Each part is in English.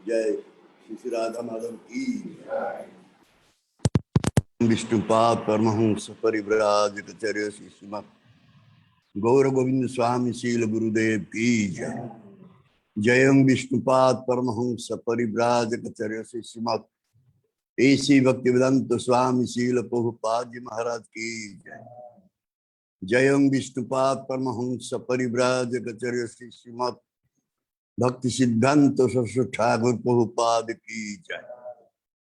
जय श्री राधा माधव की विष्णुपाद परमहंस परिव्राजित चर्य श्रीमत् गौर गोविंद स्वामी शील गुरुदेव की जय। Jayam Vishnupad Paramahamsa Parivrajakacarya Srimat A.C. Bhakti-Vedanta Swami Srila Prabhupada Ji Maharaj Ki Jai. Jayam Vishnupad Paramahamsa Parivrajakacarya Srimat Bhakti Siddhanta Saraswati Thakur Prabhupada Ki Jai.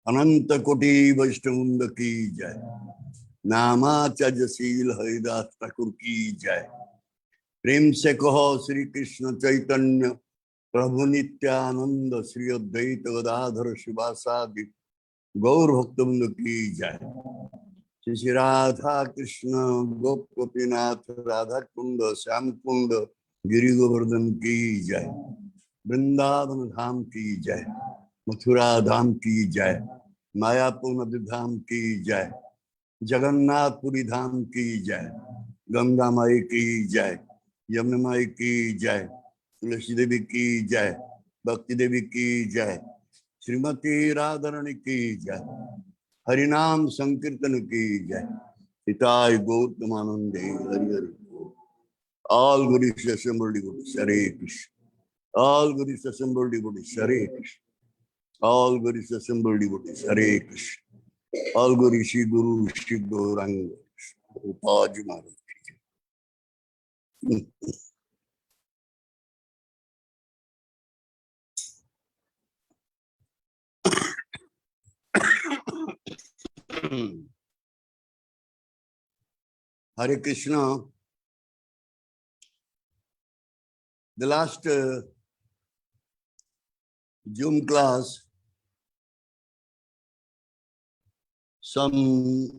Ananta Koti Vaishnavanda Ki Jai. Namacharya Srila Haridas Thakur Ki Jai. प्रेम से कहो श्री कृष्ण चैतन्य प्रभु नित्यानंद श्री अद्वैत गदाधर शिवासादि गौर भक्तवृंद की जय। श्री श्री राधा कृष्ण गोप गोपीनाथ राधा कुंड श्याम कुंड गिरि गोवर्धन की जय। वृंदावन धाम की जय। मथुरा धाम की जय। मायापुर नदी धाम की जय। जगन्नाथपुरी धाम की जय। गंगा माई की जय। यमुना माई की जय। तुलसी देवी की जय। भक्ति देवी की जय। श्रीमती राधारानी की जय। हरिनाम संकीर्तन की जय। हिताय गौतमानंदे Hari Hari. All good is assembled devotees, Hare Krishna. All good is assembled devotees, Hare Krishna. All good is assembled devotees, Hare Krishna. All good is Shri Guru Shri Gauranga Prabhupada Maharaj. Hare Krishna. The last Zoom class, some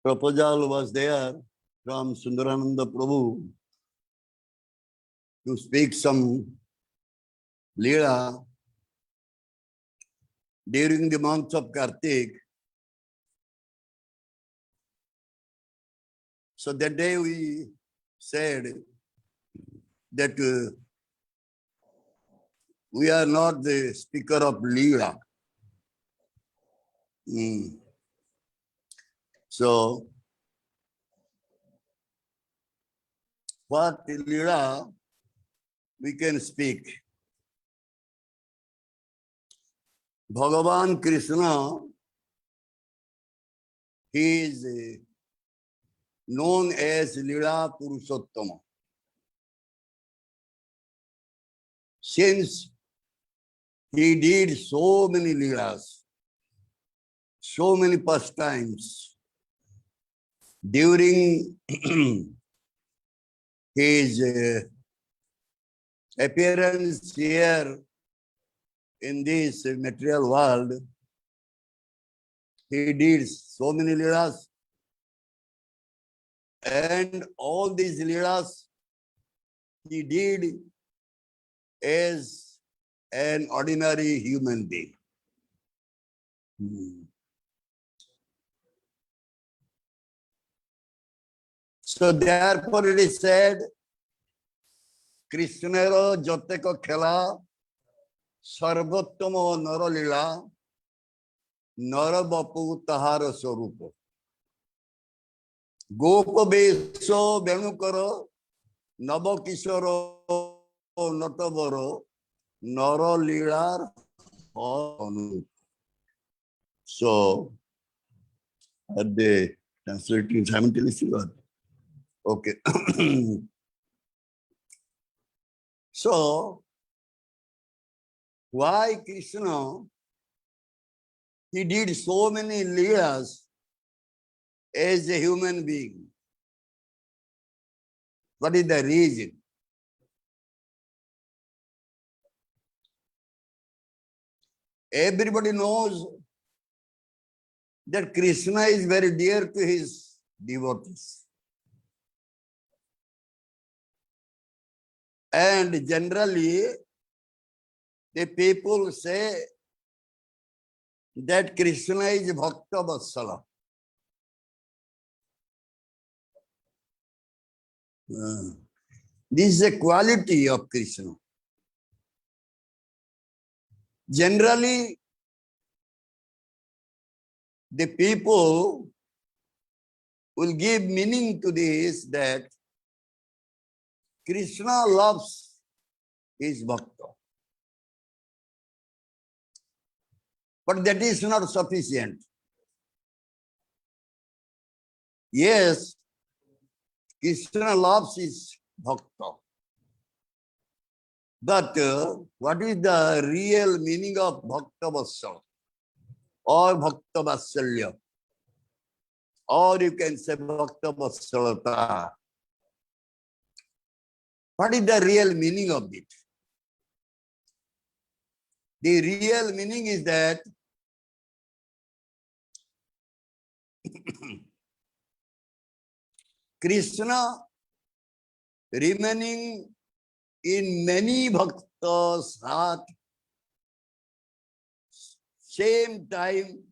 proposal was there from Sundarananda Prabhu to speak some Leela during the month of Kartik. So that day we said that we are not the speaker of Leela. So what Leela we can speak? Bhagavan Krishna, he is known as Leela Purushottama. Since he did so many Leelas, so many pastimes during his appearance here in this material world, he did so many Leelas, and all these Leelas he did as an ordinary human being. So therefore it is said, Krishnero joteko khela sarvottama naralila narabapu tahara swarupa. Gopa beso venukaro nava kishoro natabaro naralilar anu. So are they translating simultaneously? Okay. So why Krishna, he did so many leelas as a human being? What is the reason? Everybody knows that Krishna is very dear to his devotees. And generally, the people say that Krishna is Bhakta-Vatsalya. This is a quality of Krishna. Generally, the people will give meaning to this, that Krishna loves is Bhakta. But that is not sufficient. Yes, Krishna loves his Bhakta. But what is the real meaning of Bhakta-Vatsalya or Bhakta-Vatsalya? Or you can say Bhakta-Vatsalyata. What is the real meaning of it? The real meaning is that Krishna remaining in many bhaktas' heart, same time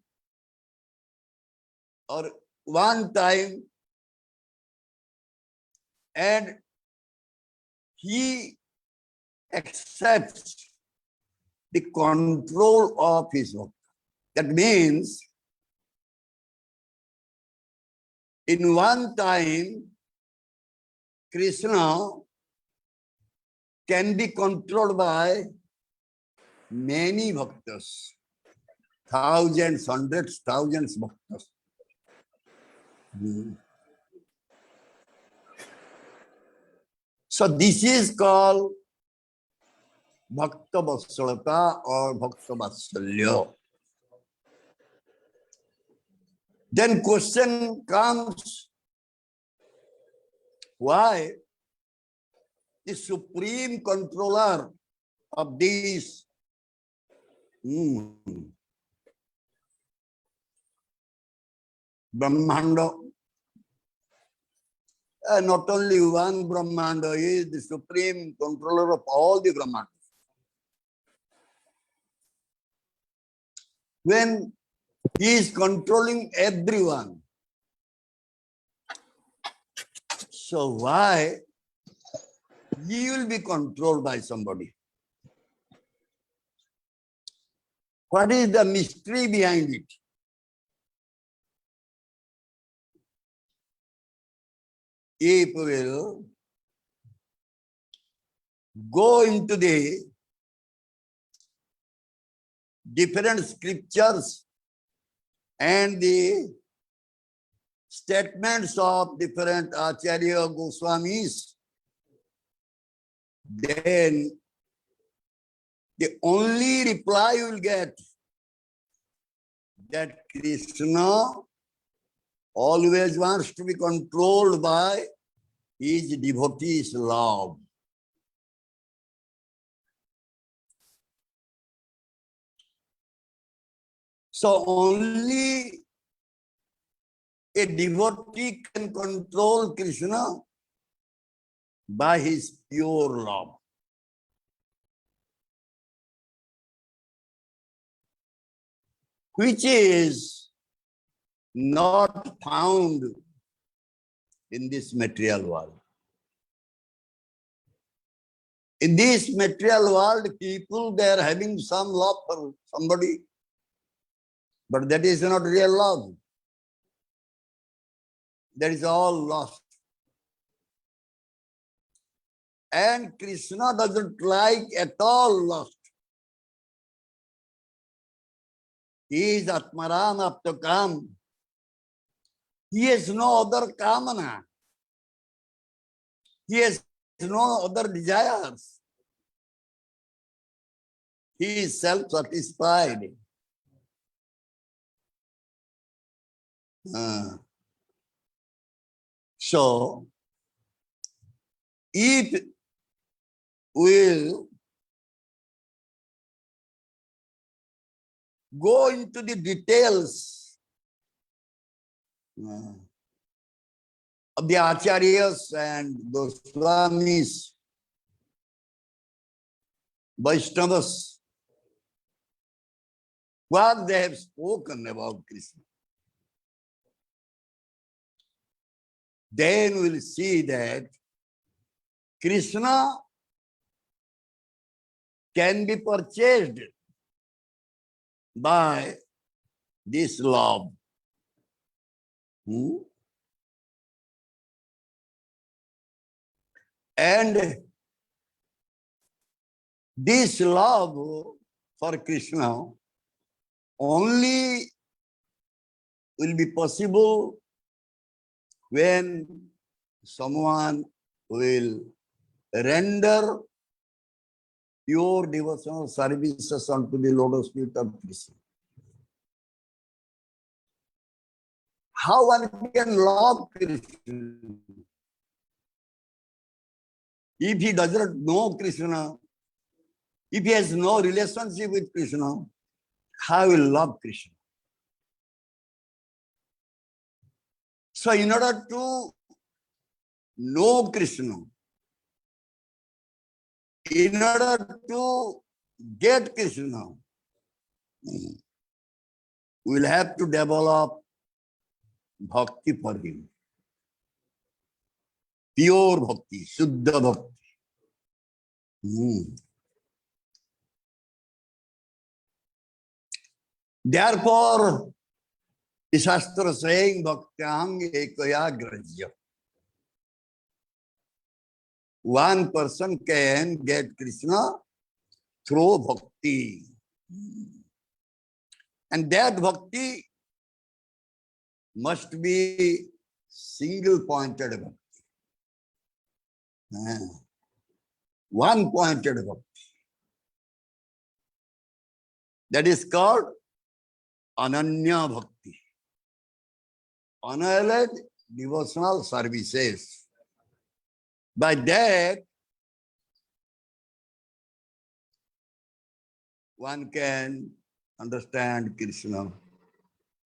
or one time, and he accepts the control of his bhakta. That means in one time, Krishna can be controlled by many bhaktas, thousands, hundreds, thousands bhaktas. So this is called Bhakta-Vatsalyata or Bhakta-Vatsalya. Then question comes, why the supreme controller of this Brahmanda, not only one Brahmanda, he is the supreme controller of all the Brahmandas. When he is controlling everyone, so why he will be controlled by somebody? What is the mystery behind it? If we will go into the different scriptures and the statements of different Acharya Goswamis, then the only reply you will get that Krishna always wants to be controlled by his devotees' love. So only a devotee can control Krishna by his pure love. Which is not found in this material world. In this material world, people, they are having some love for somebody, but that is not real love. That is all lost. And Krishna doesn't like at all lost. He is Atmaram Aptakam. He has no other kamana. He has no other desires. He is self-satisfied. So, if we go into the details of the Acharyas and Goswamis, Vaishnavas, what they have spoken about Krishna, then we'll see that Krishna can be purchased by this love. And This love for Krishna only will be possible when someone will render pure devotional services unto the lotus feet of Krishna. How one can love Krishna? If he does not know Krishna, if he has no relationship with Krishna, how will love Krishna? So in order to know Krishna, in order to get Krishna, we will have to develop bhakti for him. Pure bhakti, Shuddha bhakti. Therefore, the Shastra saying, Bhaktyang ekaya grajya. One person can get Krishna through bhakti. And that bhakti must be single-pointed bhakti. One-pointed bhakti. That is called Ananya Bhakti. Annihilated devotional services. By that, one can understand Krishna.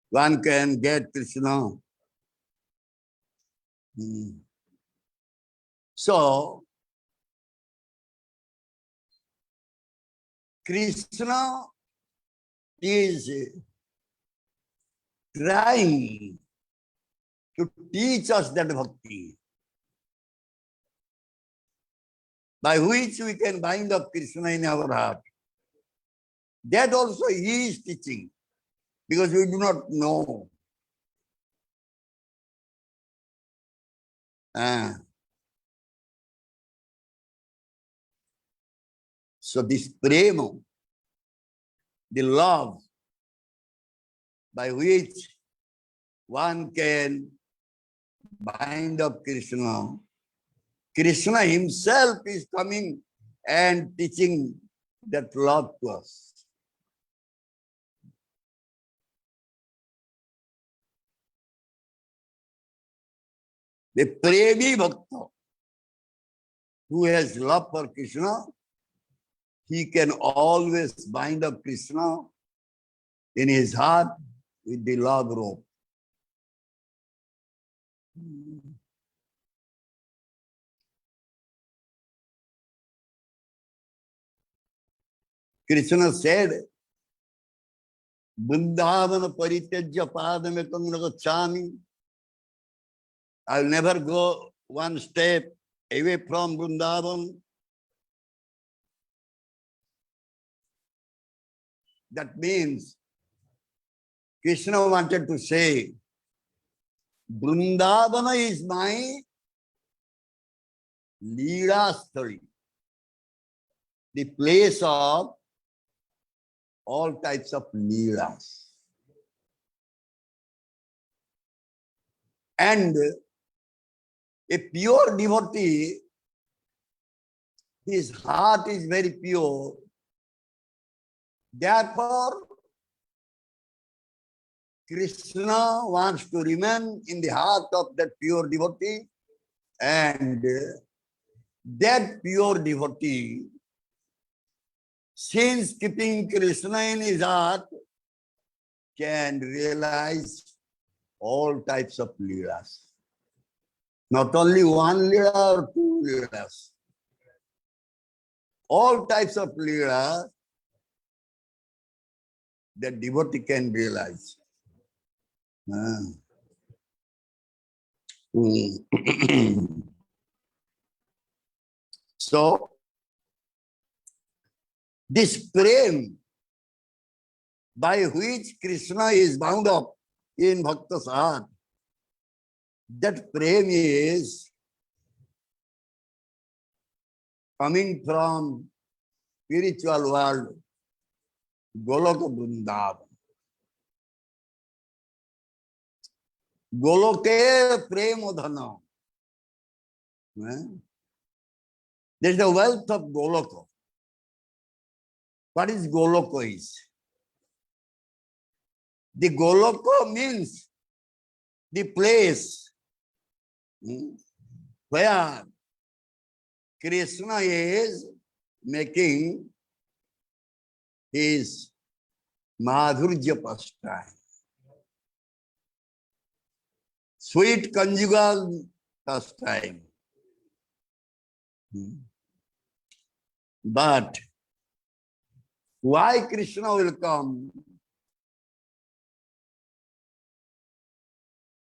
One can get Krishna. So, Krishna is trying to teach us that bhakti, by which we can bind up Krishna in our heart. That also he is teaching, because we do not know. So this prema, the love by which one can bind up Krishna, Krishna himself is coming and teaching that love to us. The Premi Bhakta, who has love for Krishna, he can always bind up Krishna in his heart with the love rope. Krishna said, Vrindavan paritejya padamekam nagacchami. I will never go one step away from Vrindavan. That means Krishna wanted to say, Vrindavana is my Leela Sthali, the place of all types of Leelas. And a pure devotee, his heart is very pure. Therefore, Krishna wants to remain in the heart of that pure devotee, and that pure devotee, since keeping Krishna in his heart, can realize all types of Leelas. Not only one Leela or two Leelas. All types of Leela that devotee can realize. So, this prem by which Krishna is bound up in Bhakta's heart, that prem is coming from spiritual world, Goloka Vrindavan. Goloke Premodhana. There is the wealth of Goloka. What is Goloka is? The Goloka means the place where Krishna is making his Madhurya pastime. Sweet conjugal pastime. But why Krishna will come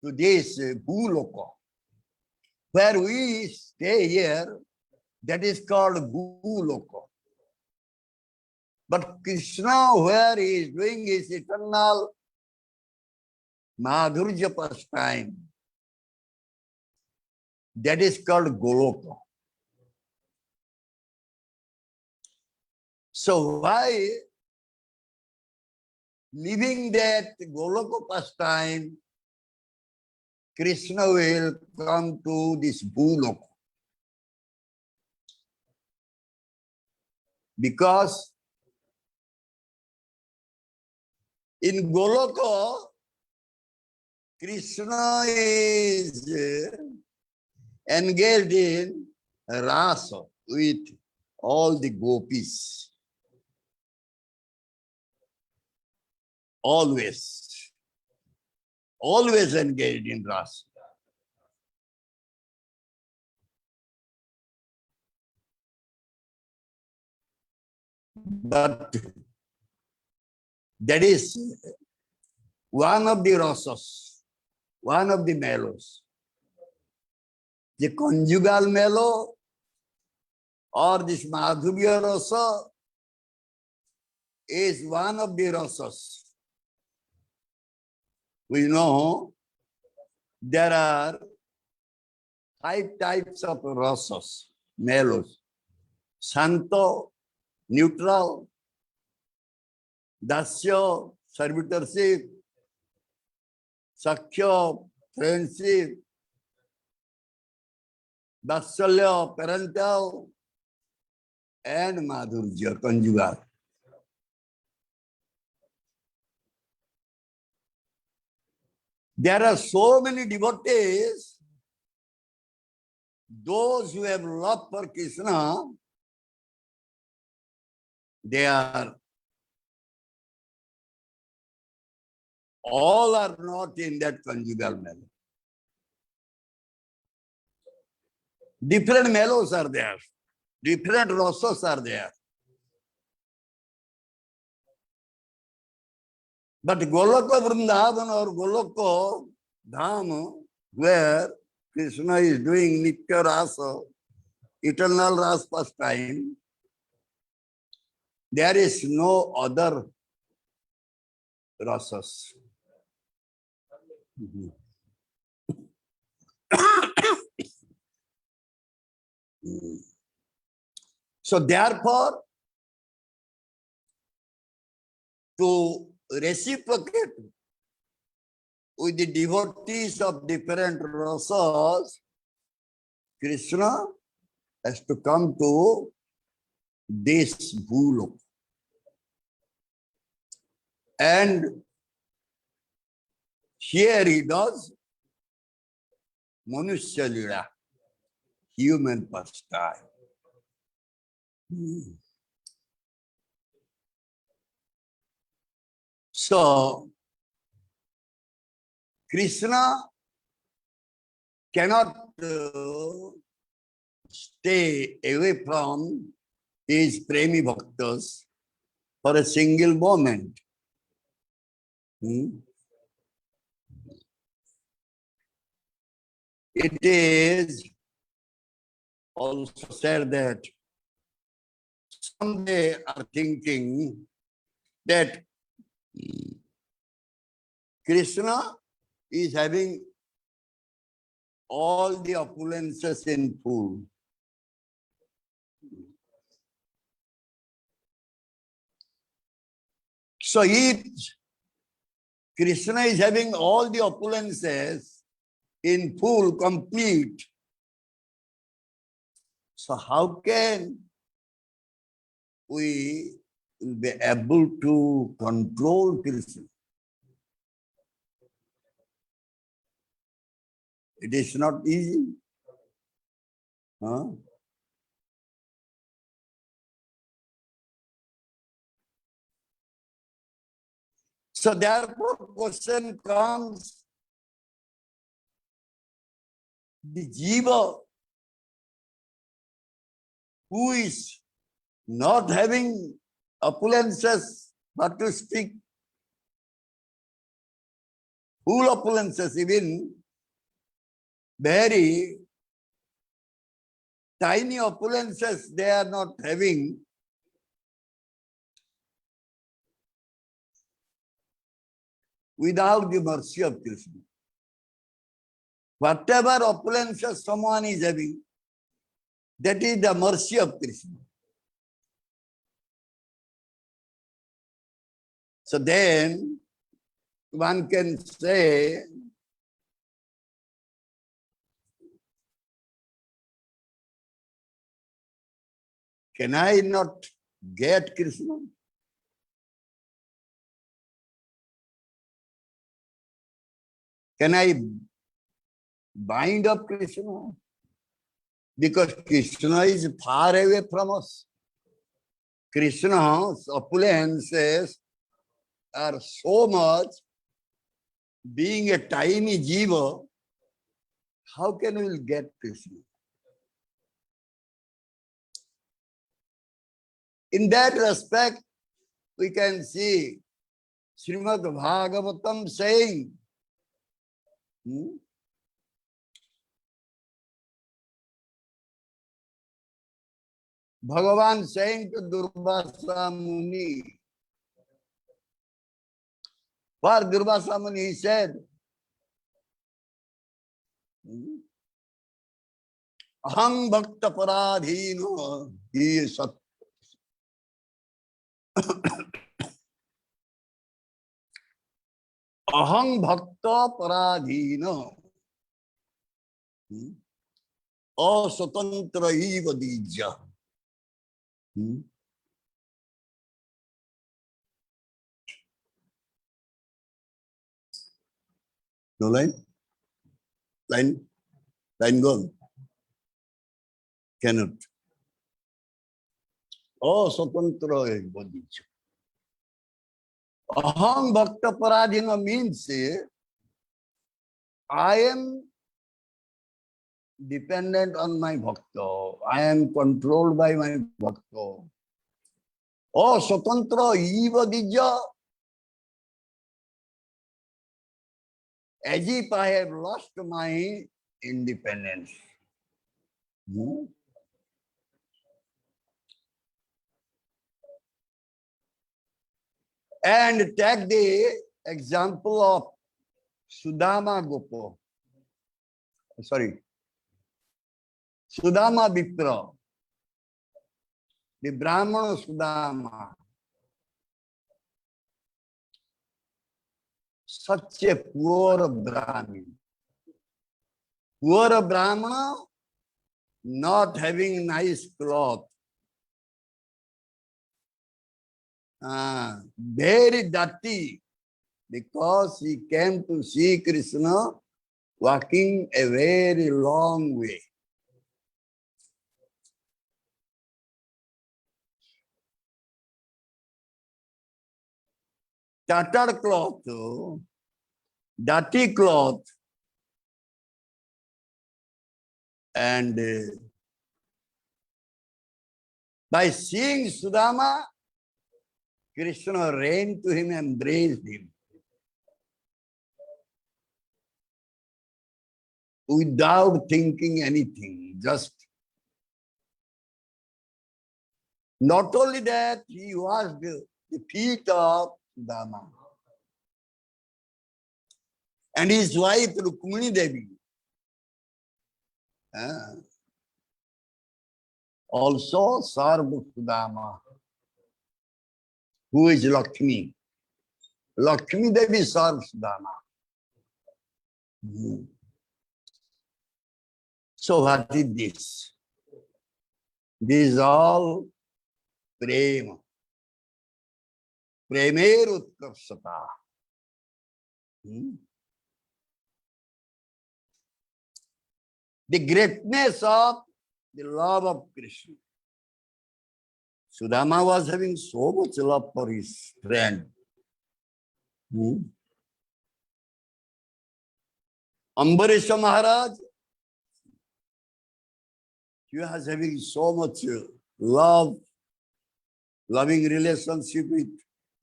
to this Bhuloka? Where we stay here, that is called Bhuloka. But Krishna, where he is doing his eternal Madhurya pastime, that is called Goloka. So why leaving that Goloka pastime, Krishna will come to this Bhuloka? Because in Goloka, Krishna is engaged in rasa with all the gopis. Always engaged in rasa. But that is one of the rasas, one of the mellows. The conjugal mellow or this Madhurya rasa is one of the rasas. We know there are 5 types of rasas, mellows. Santo, neutral, dasya, servitorship, sakhya, friendship, vatsalya, parental, and madhurya, conjugal. There are so many devotees, those who have love for Krishna, they are all are not in that conjugal mellow. Different mellows are there. Different rasas are there. But Goloka Vrindavan or Goloka Dham, where Krishna is doing Nitya Rasa, eternal Rasa pastime, there is no other rasas. So therefore, to reciprocate with the devotees of different rasas, Krishna has to come to this Bhuloka. And here he does Manushya Lila, human pastime. So, Krishna cannot stay away from his premi bhaktas for a single moment. It is also said that someday are thinking that Krishna is having all the opulences in full. So if Krishna is having all the opulences in full, complete, so how can we be able to control Krishna? It is not easy. Huh? So therefore question comes, the jiva who is not having opulences, but to speak full opulences, even very tiny opulences they are not having, without the mercy of Krishna. Whatever opulences someone is having, that is the mercy of Krishna. So then one can say, can I not get Krishna? Can I bind up Krishna? Because Krishna is far away from us. Krishna's opulences are so much. Being a tiny jiva, how can we get Krishna? In that respect, we can see Srimad Bhagavatam saying, Bhagavan saying to Durvasa Muni, for Durvasa Muni he said, Aham Bhakta Paradhino, he is Sat. Aham Bhakta Paradhino, Aswatantra Eva Dija. No line? Line gone. Cannot. Aswatantra Eva Dija. Aham Bhakta Paradhina means I am dependent on my bhakta. I am controlled by my bhakta. Oh, Swatantra Eva Dija. As if I have lost my independence. And take the example of Sudama Gopo. Sorry. Sudama Vipra. The Brahmana Sudama. Such a poor Brahmin. Poor Brahmana, not having nice cloth. Very dirty, because he came to see Krishna walking a very long way. Tattered cloth, dirty cloth, and by seeing Sudama, Krishna ran to him and embraced him. Without thinking anything, just. Not only that, he washed the feet of Sudama. And his wife, Rukmini Devi, also served Sudama, who is Lakshmi. Lakshmi Devi serves Dana. So what is this? This is all prema. Premer utkarsata. The greatness of the love of Krishna. Sudama was having so much love for his friend. Ambarisha Maharaj, he was having so much love, loving relationship with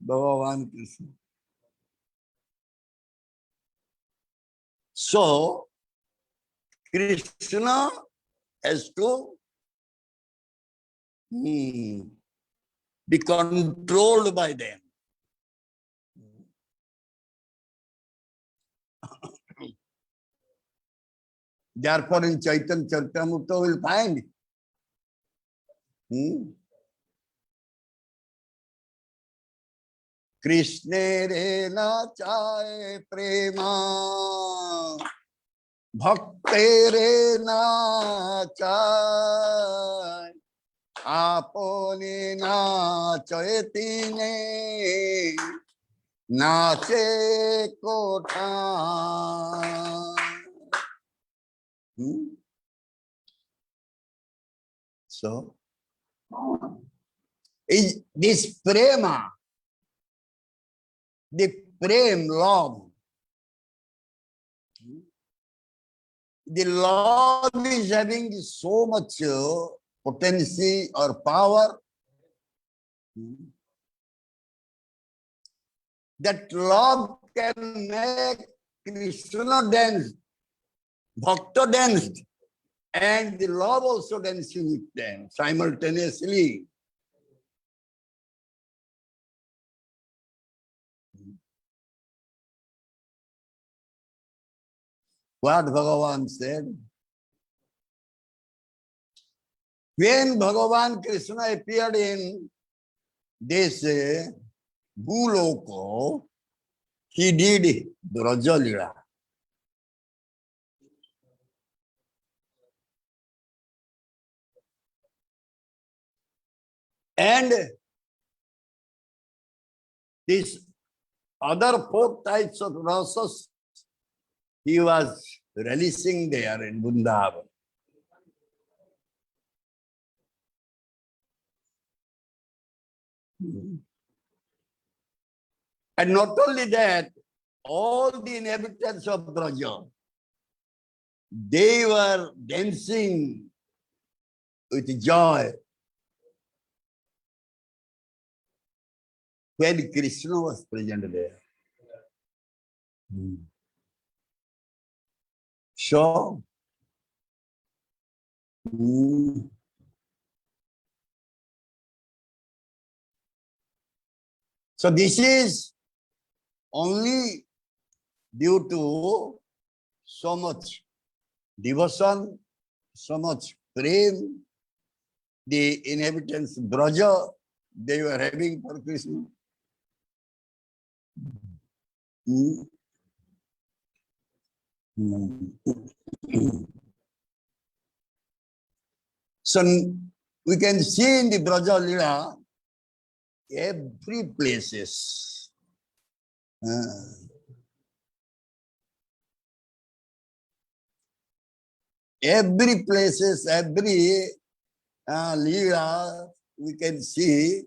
Bhagavan Krishna. So, Krishna has to be controlled by them. Therefore, in Chaitanya Charitamrita we'll find Krishna re na chahe prema, bhakte re na chahe, apone na chaitine, nache kotha. So, is this prema, the prem love, the love is having so much potency or power that love can make Krishna dance, Bhakta danced, and the love also dancing with them simultaneously. What Bhagavan said? When Bhagavan Krishna appeared in this Bhuloko, he did Brajalila. And these other 4 types of rasas, he was relishing there in Vrindavan. And not only that, all the inhabitants of Braja, they were dancing with joy when Krishna was present there. So, so this is only due to so much devotion, so much prem, the inhabitants Braja, they were having for Krishna. So we can see in the Braja Lila every places. Every places, every Leela, we can see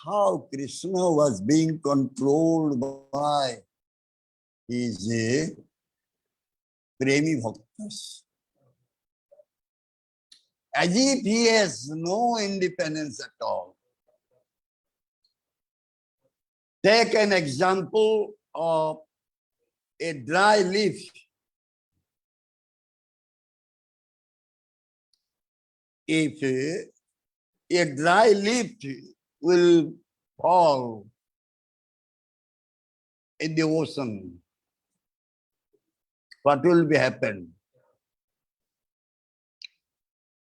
how Krishna was being controlled by his premi bhaktas. As if he has no independence at all. Take an example of a dry leaf. If a dry leaf will fall in the ocean, what will be happen?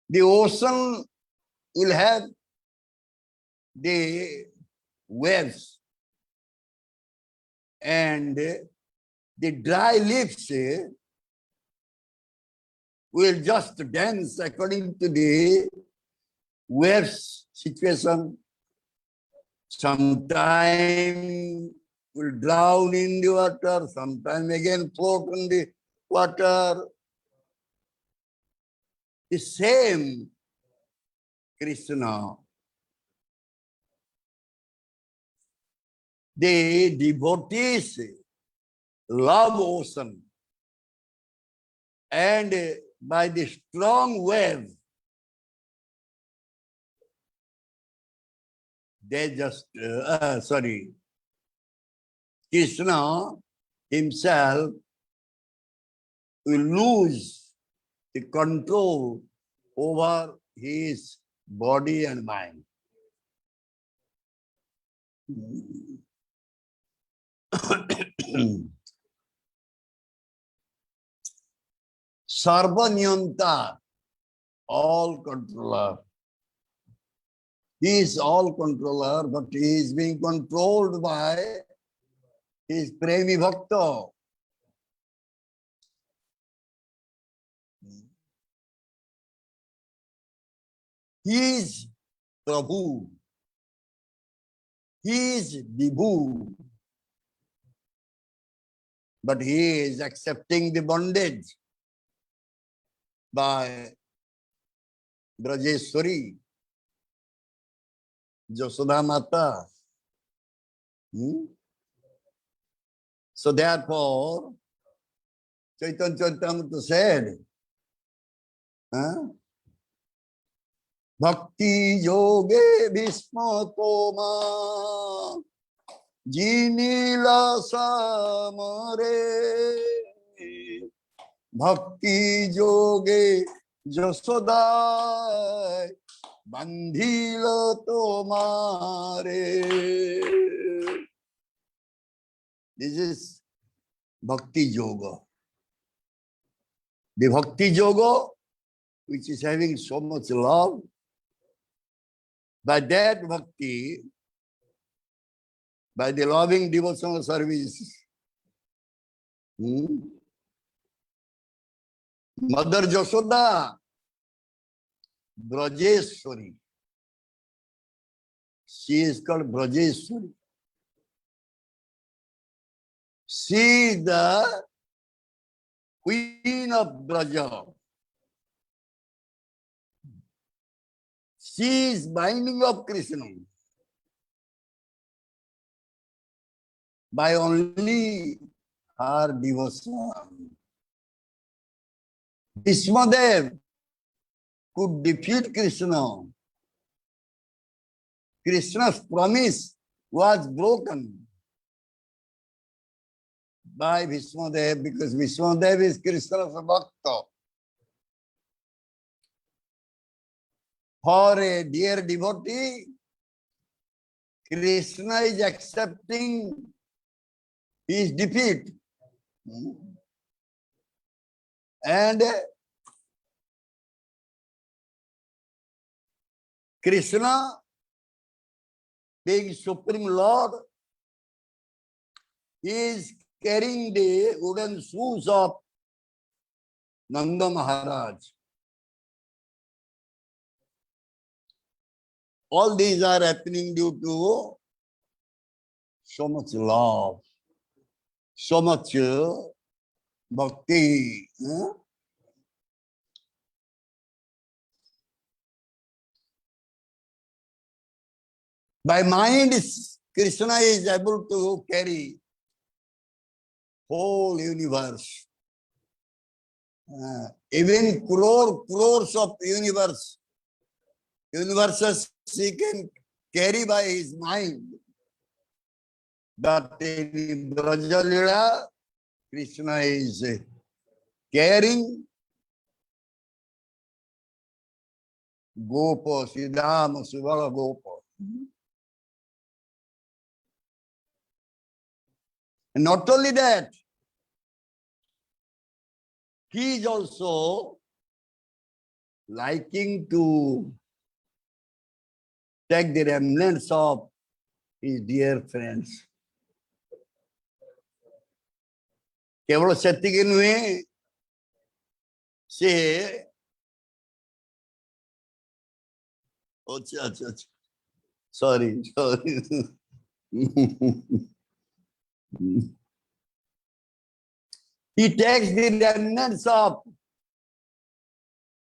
The ocean will have the waves and the dry leaves will just dance according to the waves situation. Sometime will drown in the water, sometime again float in the water. The same Krishna. The devotees love ocean, and by the strong wave, they just, Krishna himself will lose the control over his body and mind. Sarvanyanta, all controller. He is all controller, but he is being controlled by his premi bhakta. He is Prabhu. He is Vibhu. But he is accepting the bondage by Brajeshwari, Jasoda Mata. So therefore, Chaitanya Charitamrita said, Bhakti yoge bhisma koma jinila samare Bhakti yoge jasodai bandhila tomare. This is Bhakti Yoga. The Bhakti Yoga, which is having so much love, by that Bhakti, by the loving devotional service, Mother Jasoda, Brajeshwari, she is called Brajeshwari. She is the Queen of Braja. She is binding of Krishna by only her devotion. Bhismadev could defeat Krishna. Krishna's promise was broken by Bhismadev because Bhismadev is Krishna's Bhakta. For a dear devotee, Krishna is accepting his defeat. And Krishna, being Supreme Lord, is carrying the wooden shoes of Nanda Maharaj. All these are happening due to so much love, so much bhakti. By mind, Krishna is able to carry whole universe. Even crores of universes he can carry by his mind. But in Brajalila, Krishna is carrying Gopa, Siddhama, Subala Gopa. And not only that, he is also liking to take the remnants of his dear friends. केवल सेतिके नुहे से अच्छा अच्छा अच्छा sorry sorry he takes the remnants of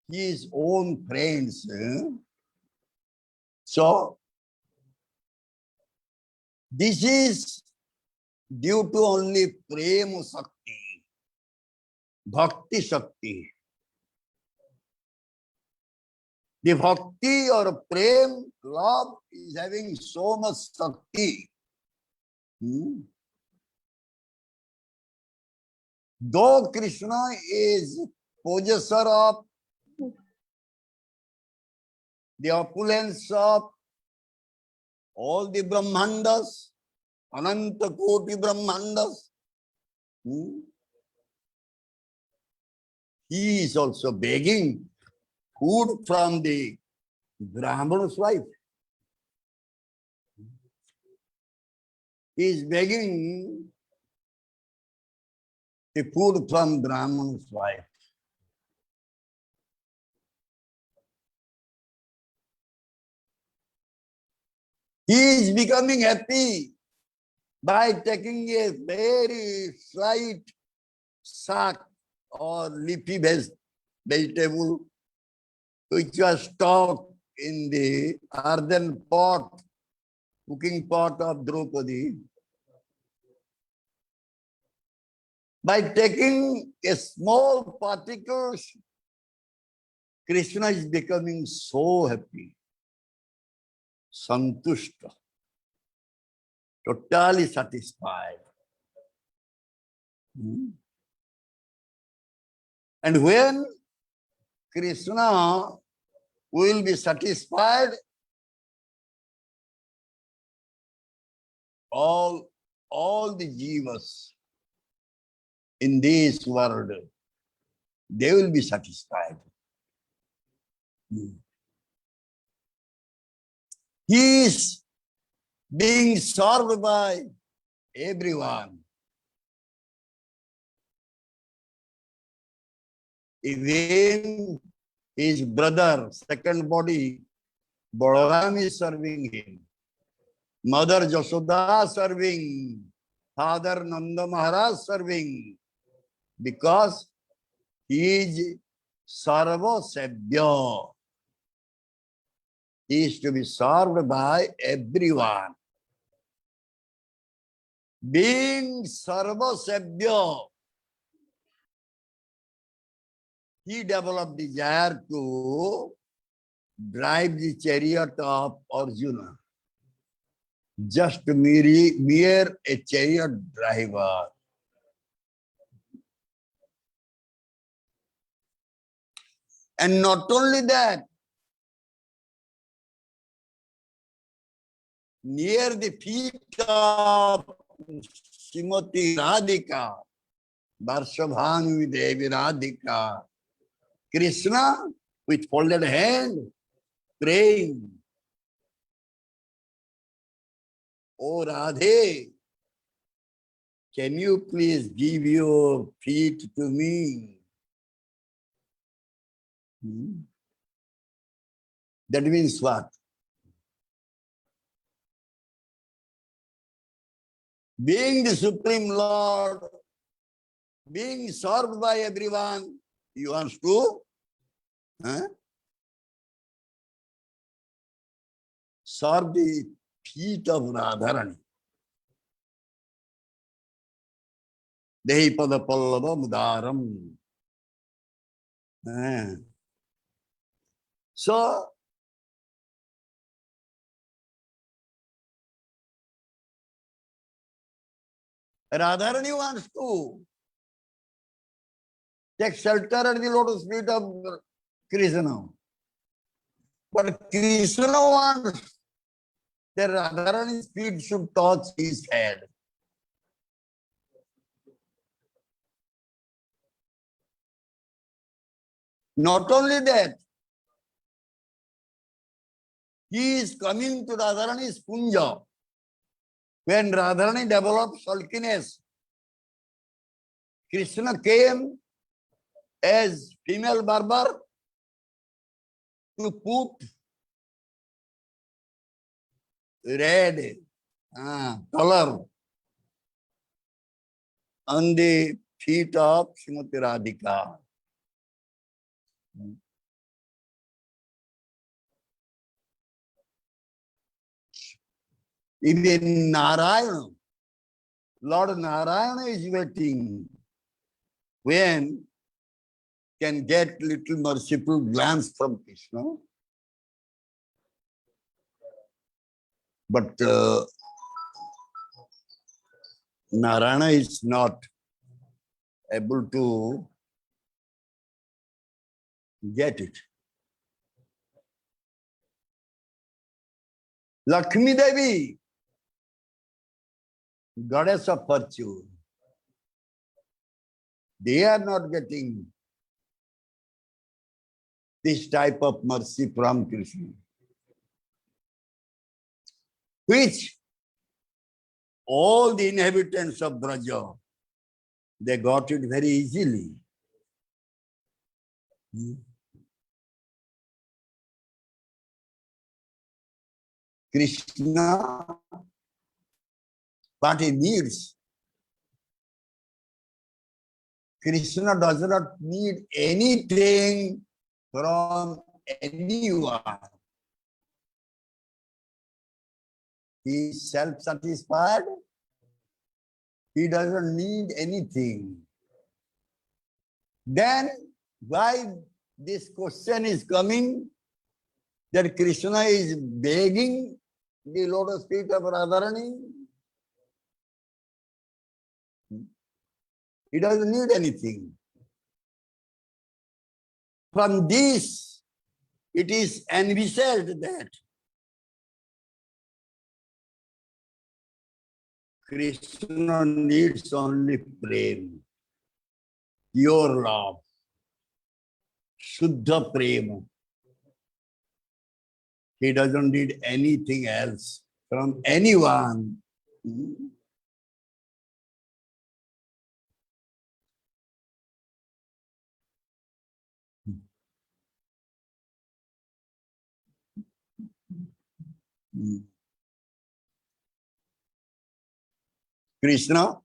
his own friends. So this is due to only prema shakti, bhakti shakti. The bhakti or prem, love is having so much shakti. Though Krishna is possessor of the opulence of all the Brahmandas, Ananta Koti Brahmandas, he is also begging food from the Brahmana's wife. He is begging the food from Brahmana's wife. He is becoming happy by taking a very slight sack or leafy vegetable which was stocked in the earthen pot, cooking pot of Draupadi. By taking a small particles, Krishna is becoming so happy, santushta, totally satisfied. And when Krishna will be satisfied, all the jivas in this world, they will be satisfied. He is being served by everyone. Even his brother, second body, Balaram is serving him. Mother Jasoda serving. Father Nanda Maharaj serving. Because he is Sarva Sabhya. He is to be served by everyone. Being Sarva Sabhya, he developed desire to drive the chariot of Arjuna. Just mere a chariot driver. And not only that, near the feet of Srimati Radhika, Varshabhanu Devi Radhika, Krishna with folded hand praying, "Oh Radhe, can you please give your feet to me?" That means what? Being the Supreme Lord, being served by everyone, he wants to serve the feet of Radharani. Dehi pada pallava mudaram. So, Radharani wants to take shelter at the lotus feet of Krishna. But Krishna wants that Radharani's feet should touch his head. Not only that, he is coming to Radharani's kunja. When Radharani develops sulkiness, Krishna came as female barber to put red color on the feet of Srimati Radhika. Even Narayana, Lord Narayana is waiting when can get little merciful glance from Krishna. But Narayana is not able to get it. Lakshmi Devi, goddess of fortune, they are not getting this type of mercy from Krishna, which all the inhabitants of Braja, they got it very easily. Krishna, what he needs, Krishna does not need anything from anyone. He is self-satisfied. He doesn't need anything. Then why this question is coming that Krishna is begging the lotus feet of Radharani? He doesn't need anything. From this, it is envisaged that Krishna needs only prema, pure love, Shuddha prema. He doesn't need anything else from anyone. Krishna,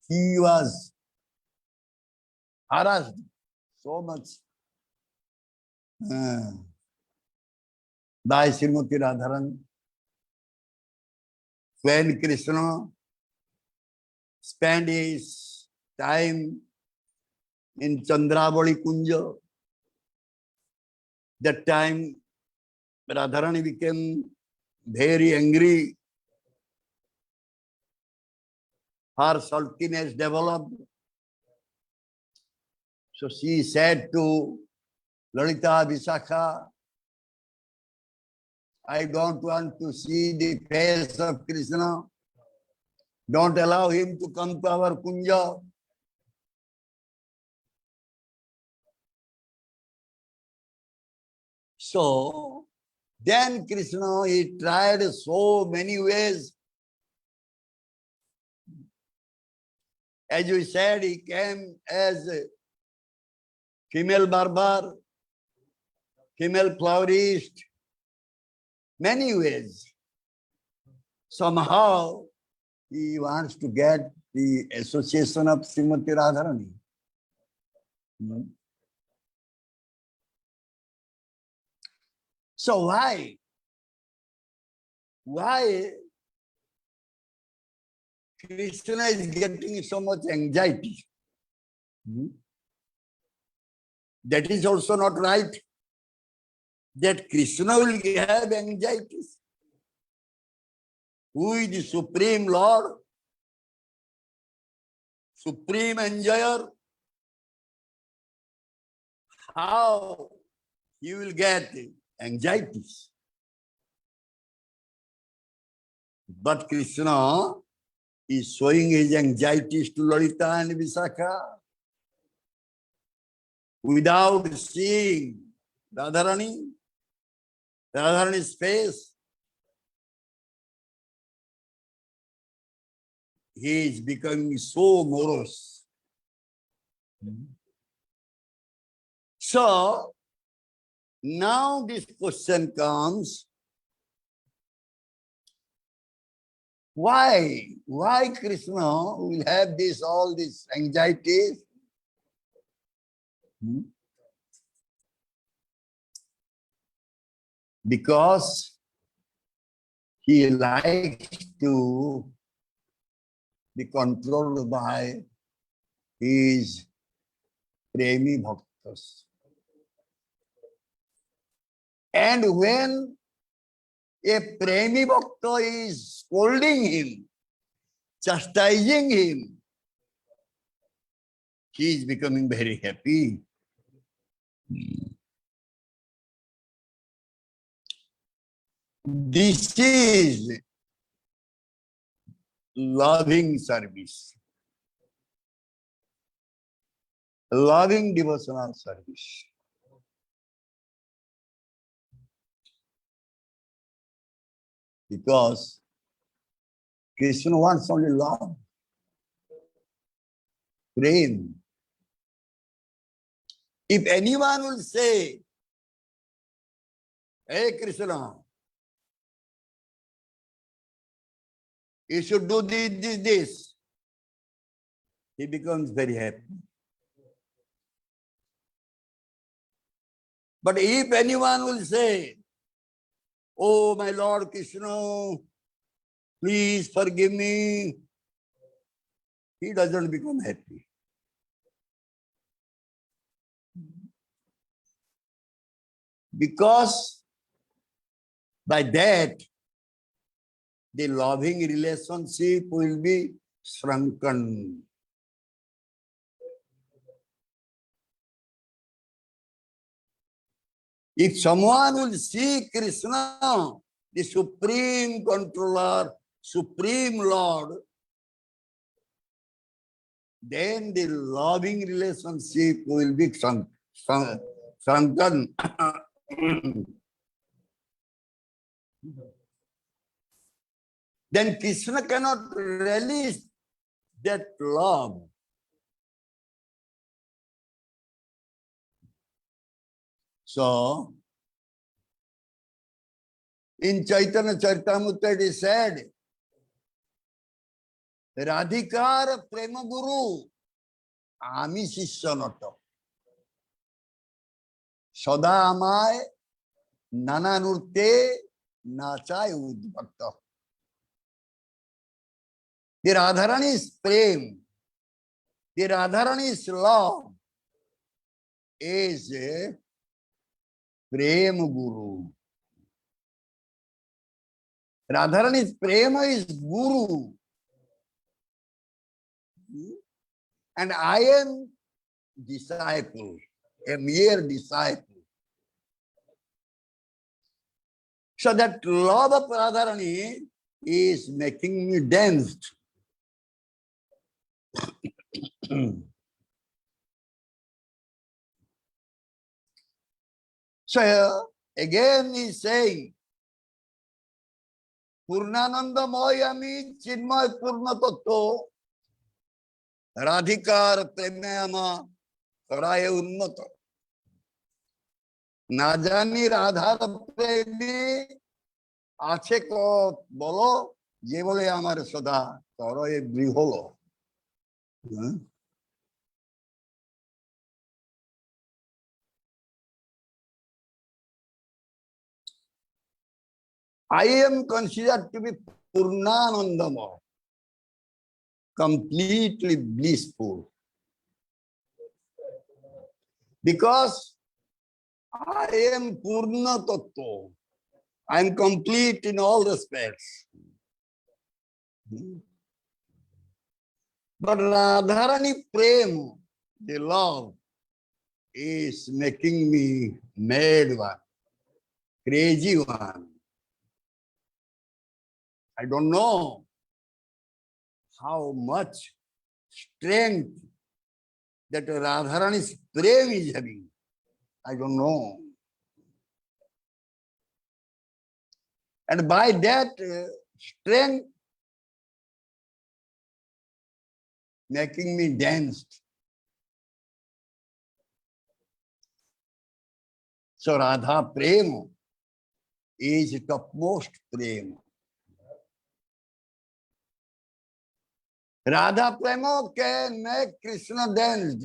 he was harassed so much by Srimati Radharani. When Krishna spent his time in Chandravali Kunja, that time Radharani became very angry. Her sulkiness developed. So she said to Lalita Visakha, I don't want to see the face of Krishna. Don't allow him to come to our kunja. So then Krishna, he tried so many ways. As we said, he came as a female barber, female florist, many ways. Somehow, he wants to get the association of Srimati Radharani. So why? Why Krishna is getting so much anxiety? That is also not right. That Krishna will have anxieties. Who is the Supreme Lord? Supreme Enjoyer? How he will get anxieties? But Krishna is showing his anxieties to Lalita and Visakha without seeing Radharani's face. he is becoming so morose. So, now this question comes, why? Why Krishna will have all these anxieties? Because he likes to be controlled by his premi bhaktas. And when a premi bhakta is scolding him, chastising him, he is becoming very happy. This is loving service, loving devotional service. Because Krishna wants only love, prem. If anyone will say, hey Krishna, you should do this, he becomes very happy. But if anyone will say, oh my Lord Krishna, please forgive me, he doesn't become happy. Because by that, the loving relationship will be shrunken. If someone will see Krishna, the supreme controller, supreme Lord, then the loving relationship will be shrunken. Then Krishna cannot release that love. So, in Chaitanya Charitamrita it is said, Radhikar Prema Guru, Ami Shishya Nata. Sada Amay Nana Nurte Nachay Udbhakta. The Radharani's prem, the Radharani's love is a Prema Guru. Radharani's prema is Guru. And I am disciple, a mere disciple. So that love of Radharani is making me dance. So again he is saying, Purnananda Moyami Chinmay Purna Tattva Radhikar Premyama Karaya Unnata. না জানি রাধার প্রেমে আছে কত বলো, যে বলে আমার সদা করয়ে বৃহল। I am considered to be Purnanandamaya, completely blissful. Because I am Purna Tattva. I am complete in all respects. But Radharani Prem, the love, is making me mad one, crazy one. I don't know how much strength that Radharani's Prem is having. I don't know. And by that strength, making me dance. So Radha Prema is topmost Prema. Radha Prema can make Krishna dance.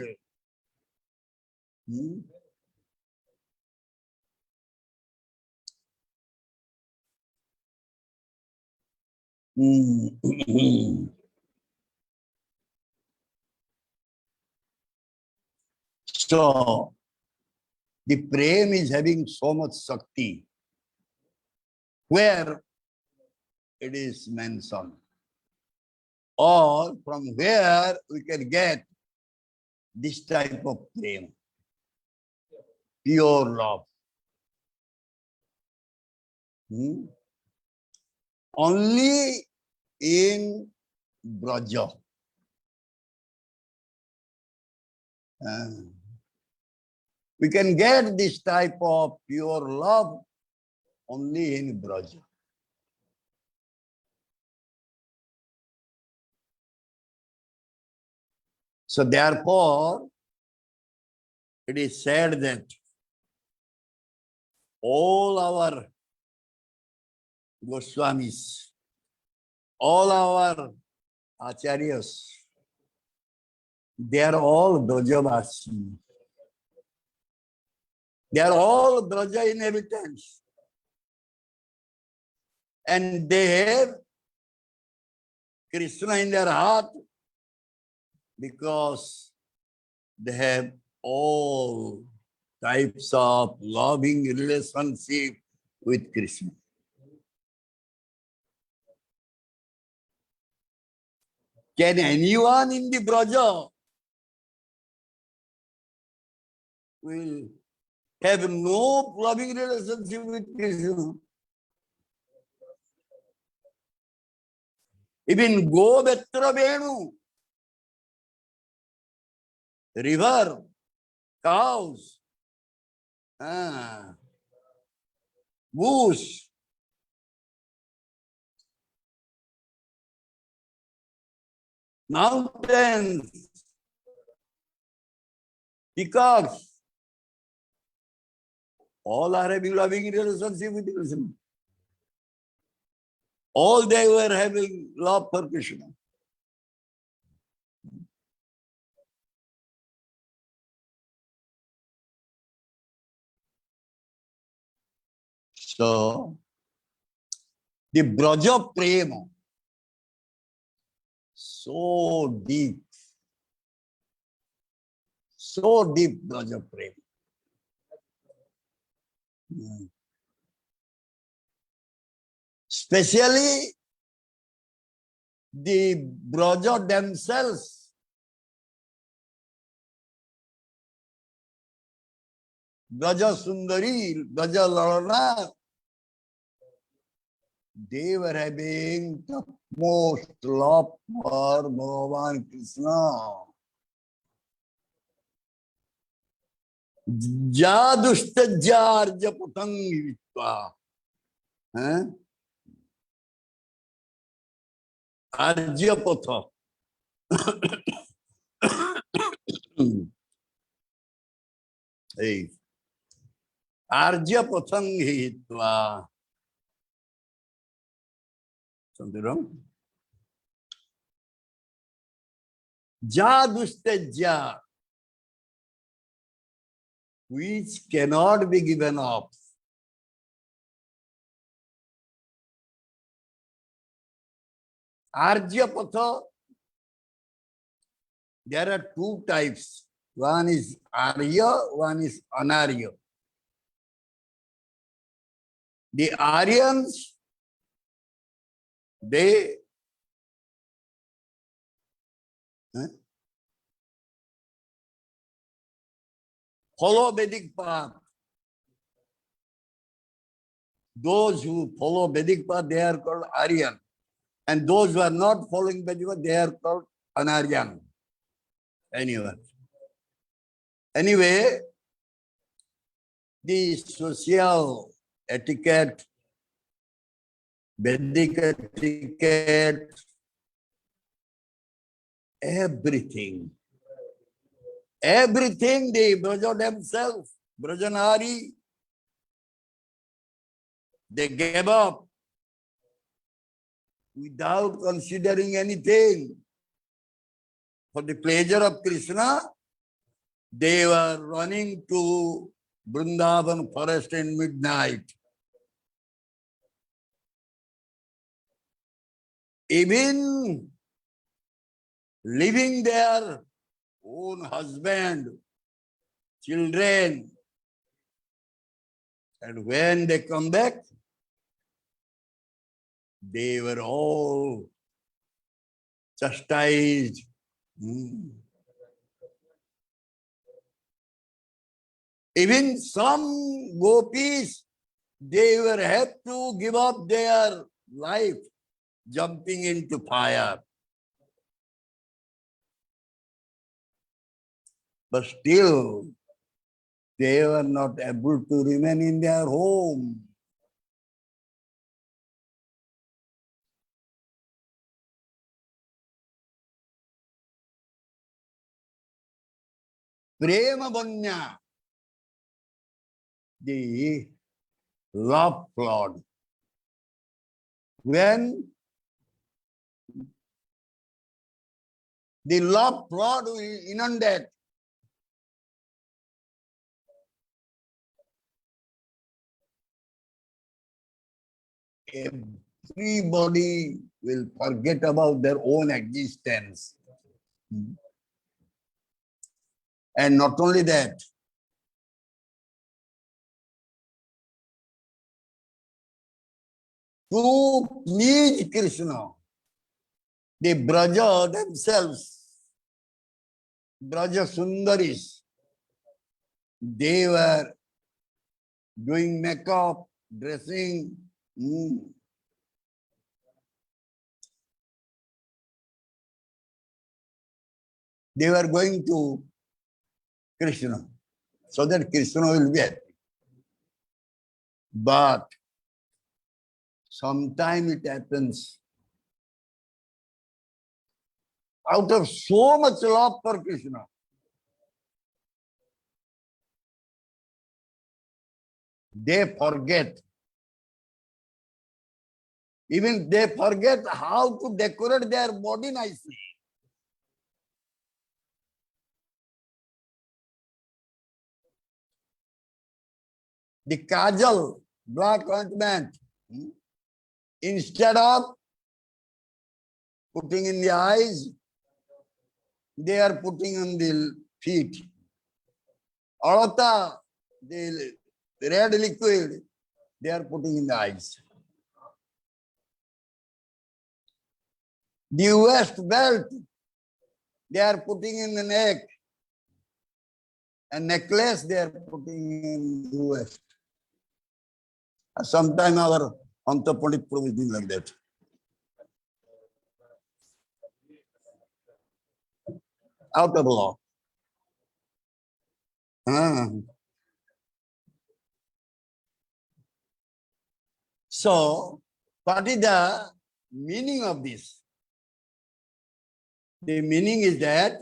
So, the prem is having so much Shakti. Where it is mentioned. Or from where we can get this type of prem. Pure love. Only in Braja. We can get this type of pure love only in Braja. So therefore, it is said that all our Goswamis, all our Acharyas, they are all Brajavasi. They are all Braja inhabitants. And they have Krishna in their heart because they have all types of loving relationship with Krishna. Can anyone in the Braja will have no loving relationship with Krishna? Even Go-Betra Venu, river, cows, bush, mountains, peacocks, all are having loving relationship with Krishna. All they were having love for Krishna. So, the Braja Prema, so deep Braja Prema. Especially the Braja themselves, Braja Sundari, Braja Lalana, they were having the most love for Bhagavan Krishna. Jadushtajarja Putangi Vitva. Arjapatha. Hey. Arjapathangi Hitva. Something wrong? Jadushtajar, which cannot be given up. Arjapatha, there are two types. One is Arya, one is Anarya. The Aryans, they follow Vedic path. Those who follow Vedic path, they are called Aryan. And those who are not following Vedic path, they are called Anaryan. Anyway, the social etiquette, Vedic etiquette, everything. Everything they Braja themselves, Brajanari, they gave up without considering anything. For the pleasure of Krishna, they were running to Vrindavan forest in midnight. Even leaving their own husband, children, and when they come back, they were all chastised. Even some gopis, they were have to give up their life, jumping into fire. But still, they were not able to remain in their home. Prema Banya, the love flood. When the love flood will inundate, everybody will forget about their own existence. And not only that, to please Krishna, the Braja themselves, Braja Sundaris, they were doing makeup, dressing. They were going to Krishna, so that Krishna will be happy. But sometimes it happens, out of so much love for Krishna, they forget. Even they forget how to decorate their body nicely. The kajal, black ointment, instead of putting in the eyes, they are putting on the feet. Alata, the red liquid, they are putting in the eyes. The waist belt, they are putting in the neck. A necklace, they are putting in the waist. Sometime our Anta Pandit Prabhu is doing like that. Out of law. So, what is the meaning of this? The meaning is that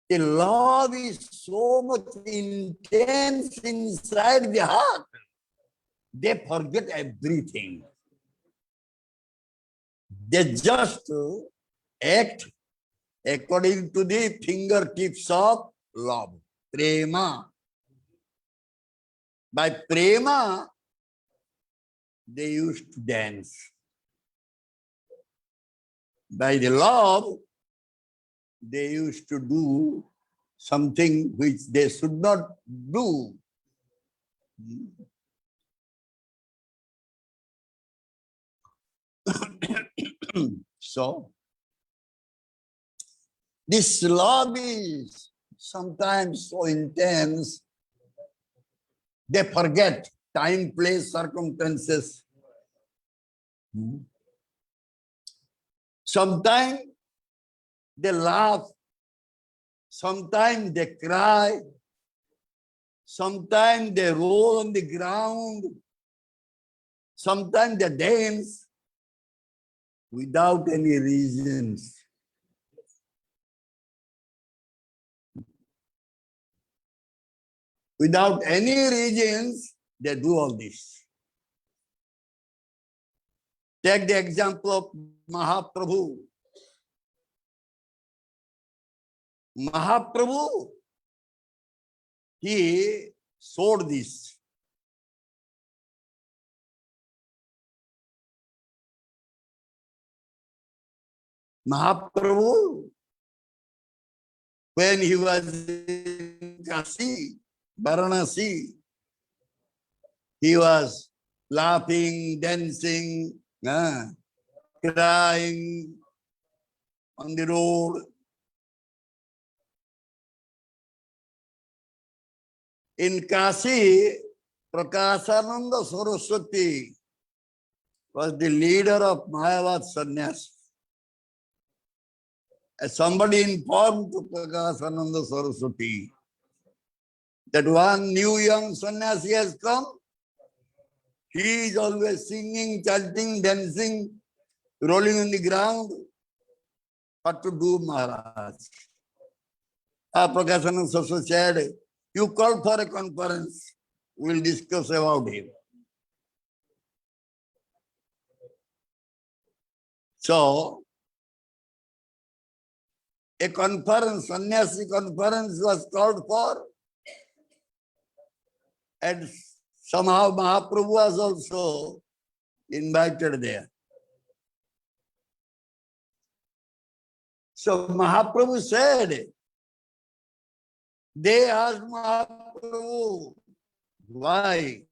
the love is so much intense inside the heart, they forget everything. They just act according to the fingertips of love, prema. By prema, they used to dance. By the love, they used to do something which they should not do. So, this love is sometimes so intense, they forget time, place, circumstances. Sometimes they laugh, sometimes they cry, sometimes they roll on the ground, sometimes they dance without any reasons. Without any reasons, they do all this. Take the example of Mahaprabhu. Mahaprabhu, he showed this. Mahaprabhu, when he was in Kashi, Varanasi, he was laughing, dancing, crying on the road. In Kashi, Prakashananda Saraswati was the leader of Mayavad sannyas. As somebody informed to Prakashananda Saraswati that one new young sannyasi has come. He is always singing, chanting, dancing, rolling on the ground. What to do, Maharaj? Prakashananda Saraswati said, you call for a conference. We will discuss about him. So, a conference, sannyasi conference was called for, and somehow Mahaprabhu was also invited there. So Mahaprabhu said, they asked Mahaprabhu, why?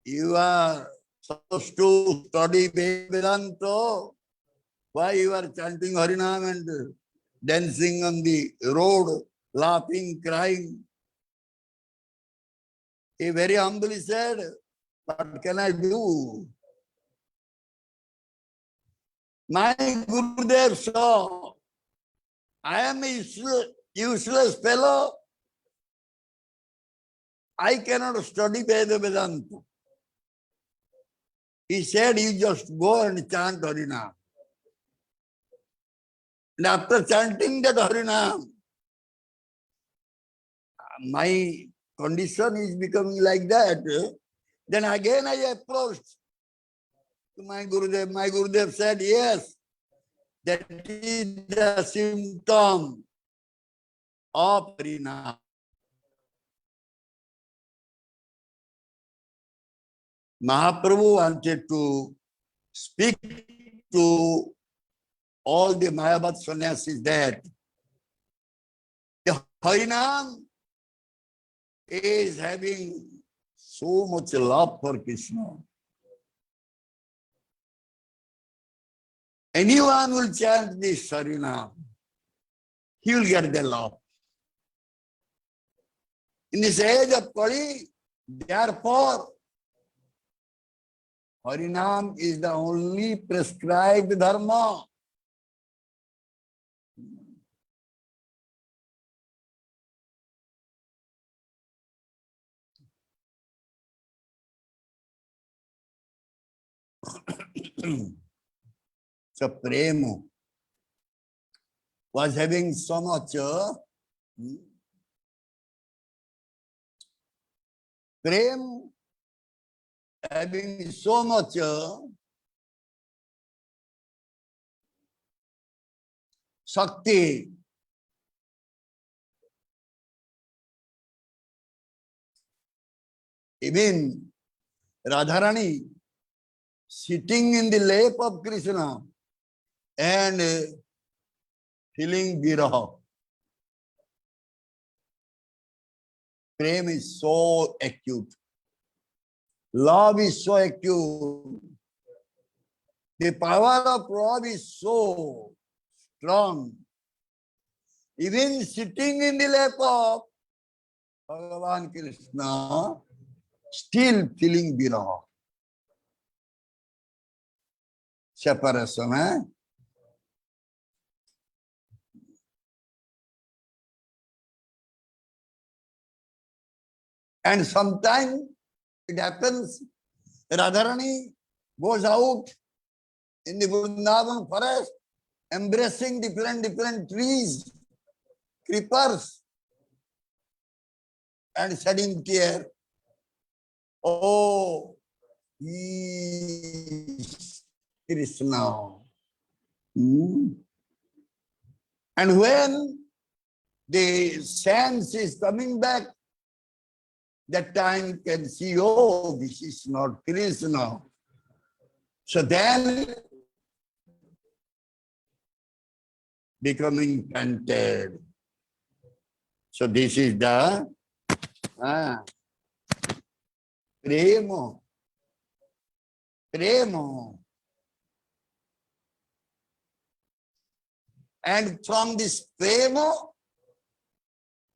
You are supposed to study Vedanta. Why you are chanting Harinam and dancing on the road, laughing, crying? He very humbly said, what can I do? My Gurudev saw, I am a useless fellow. I cannot study Vedanta. He said, you just go and chant Harinam. And after chanting that Harinam, my condition is becoming like that. Then again I approached to my Gurudev. My Gurudev said, yes, that is the symptom of Harinam. Mahaprabhu wanted to speak to all the Mayavad sannyasis that the Harinam is having so much love for Krishna. Anyone will chant this Harinam, he will get the love. In this age of Kali, therefore, Harinam is the only prescribed dharma. So Prema was having so much Prem having so much Shakti. Even Radharani sitting in the lap of Krishna and feeling viraha. Prem is so acute. Love is so acute. The power of love is so strong. Even sitting in the lap of Bhagavan Krishna, still feeling viraha. Separation, eh? And sometimes it happens, Radharani goes out in the Vrindavan forest, embracing different trees, creepers. and shedding tear. Oh, he is Krishna. Hmm. And when the sense is coming back, that time can see, oh, this is not Krishna. So then becoming contented. So this is the prema. Prema. And from this prema,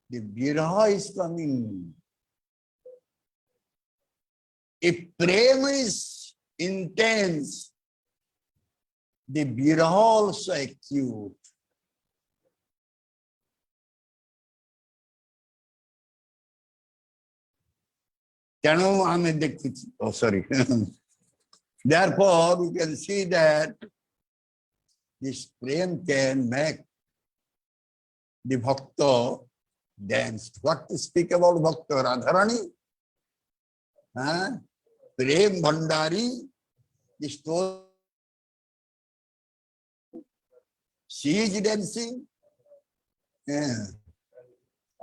the viraha is coming. If prema is intense, the viraha also acute. Oh, sorry. Therefore, we can see that this prema can make the bhakta dance. What to speak about bhakta? Radharani? Prem Bhandari, the story, she is dancing.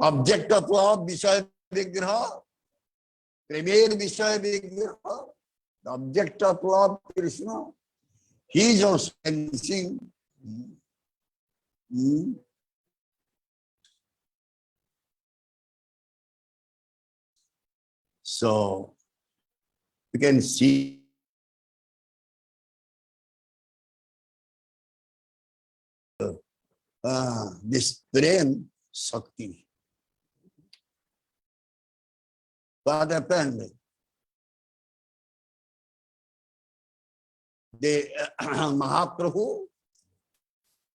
Object of love, Vishaya Vigraha, Premier Vishaya Vigraha, the object of love, Krishna, he is also dancing. So, you can see this Prem Shakti. What happened? The Mahaprabhu,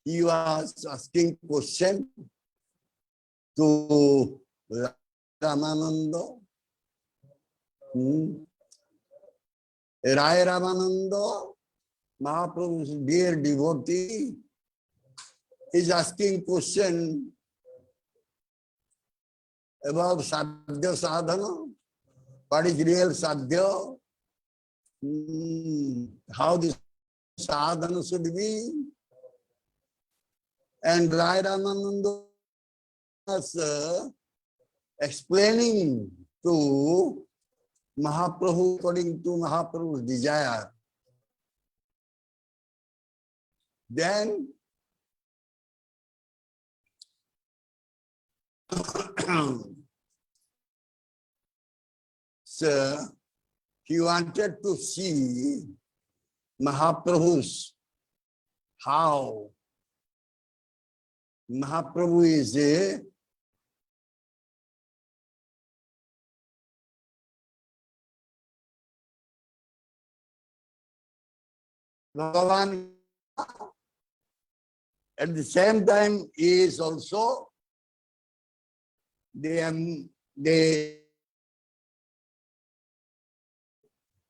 he was asking question to Ramananda. Rai Ramananda, Mahaprabhu's dear devotee, is asking question about sadhya sadhana. What is real sadhya? How this sadhana should be? And Rai Ramananda was explaining to Mahaprabhu according to Mahaprabhu's desire. Then so he wanted to see Mahaprabhu's how Mahaprabhu is a Bhagavan. At the same time, he is also they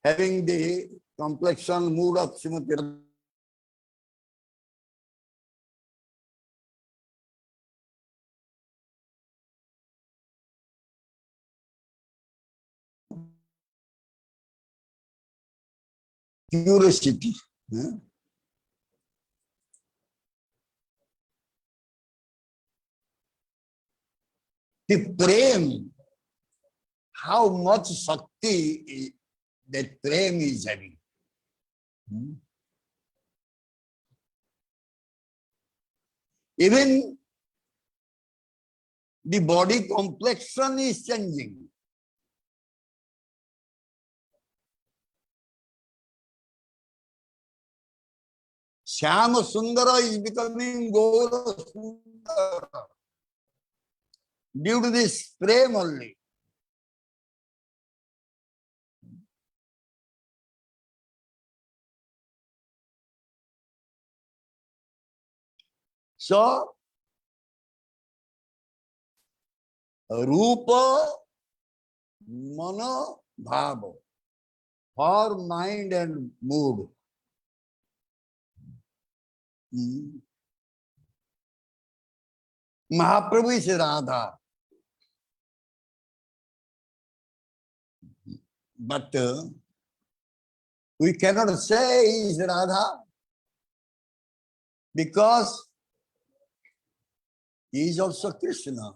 having the complexion mood of Srimati curiosity. The prem, how much Shakti that prem is having. Even the body complexion is changing. Shyama Sundara is becoming Gaura Sundara due to this prem only. So, Rupa, Mana, Bhava, for mind and mood. Mahaprabhu is Radha. But we cannot say he is Radha because he is also Krishna.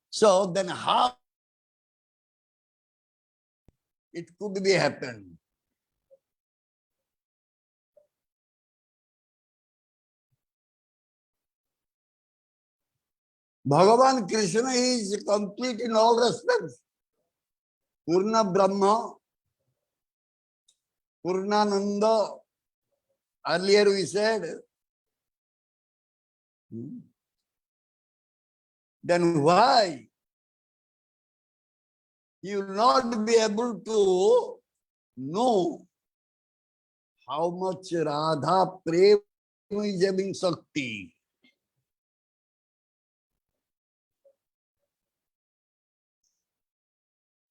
So then how it could be happened? Bhagavan Krishna is complete in all respects. Purna Brahma, Purnananda. Earlier we said, then why he will not be able to know how much Radha Prem is having Shakti?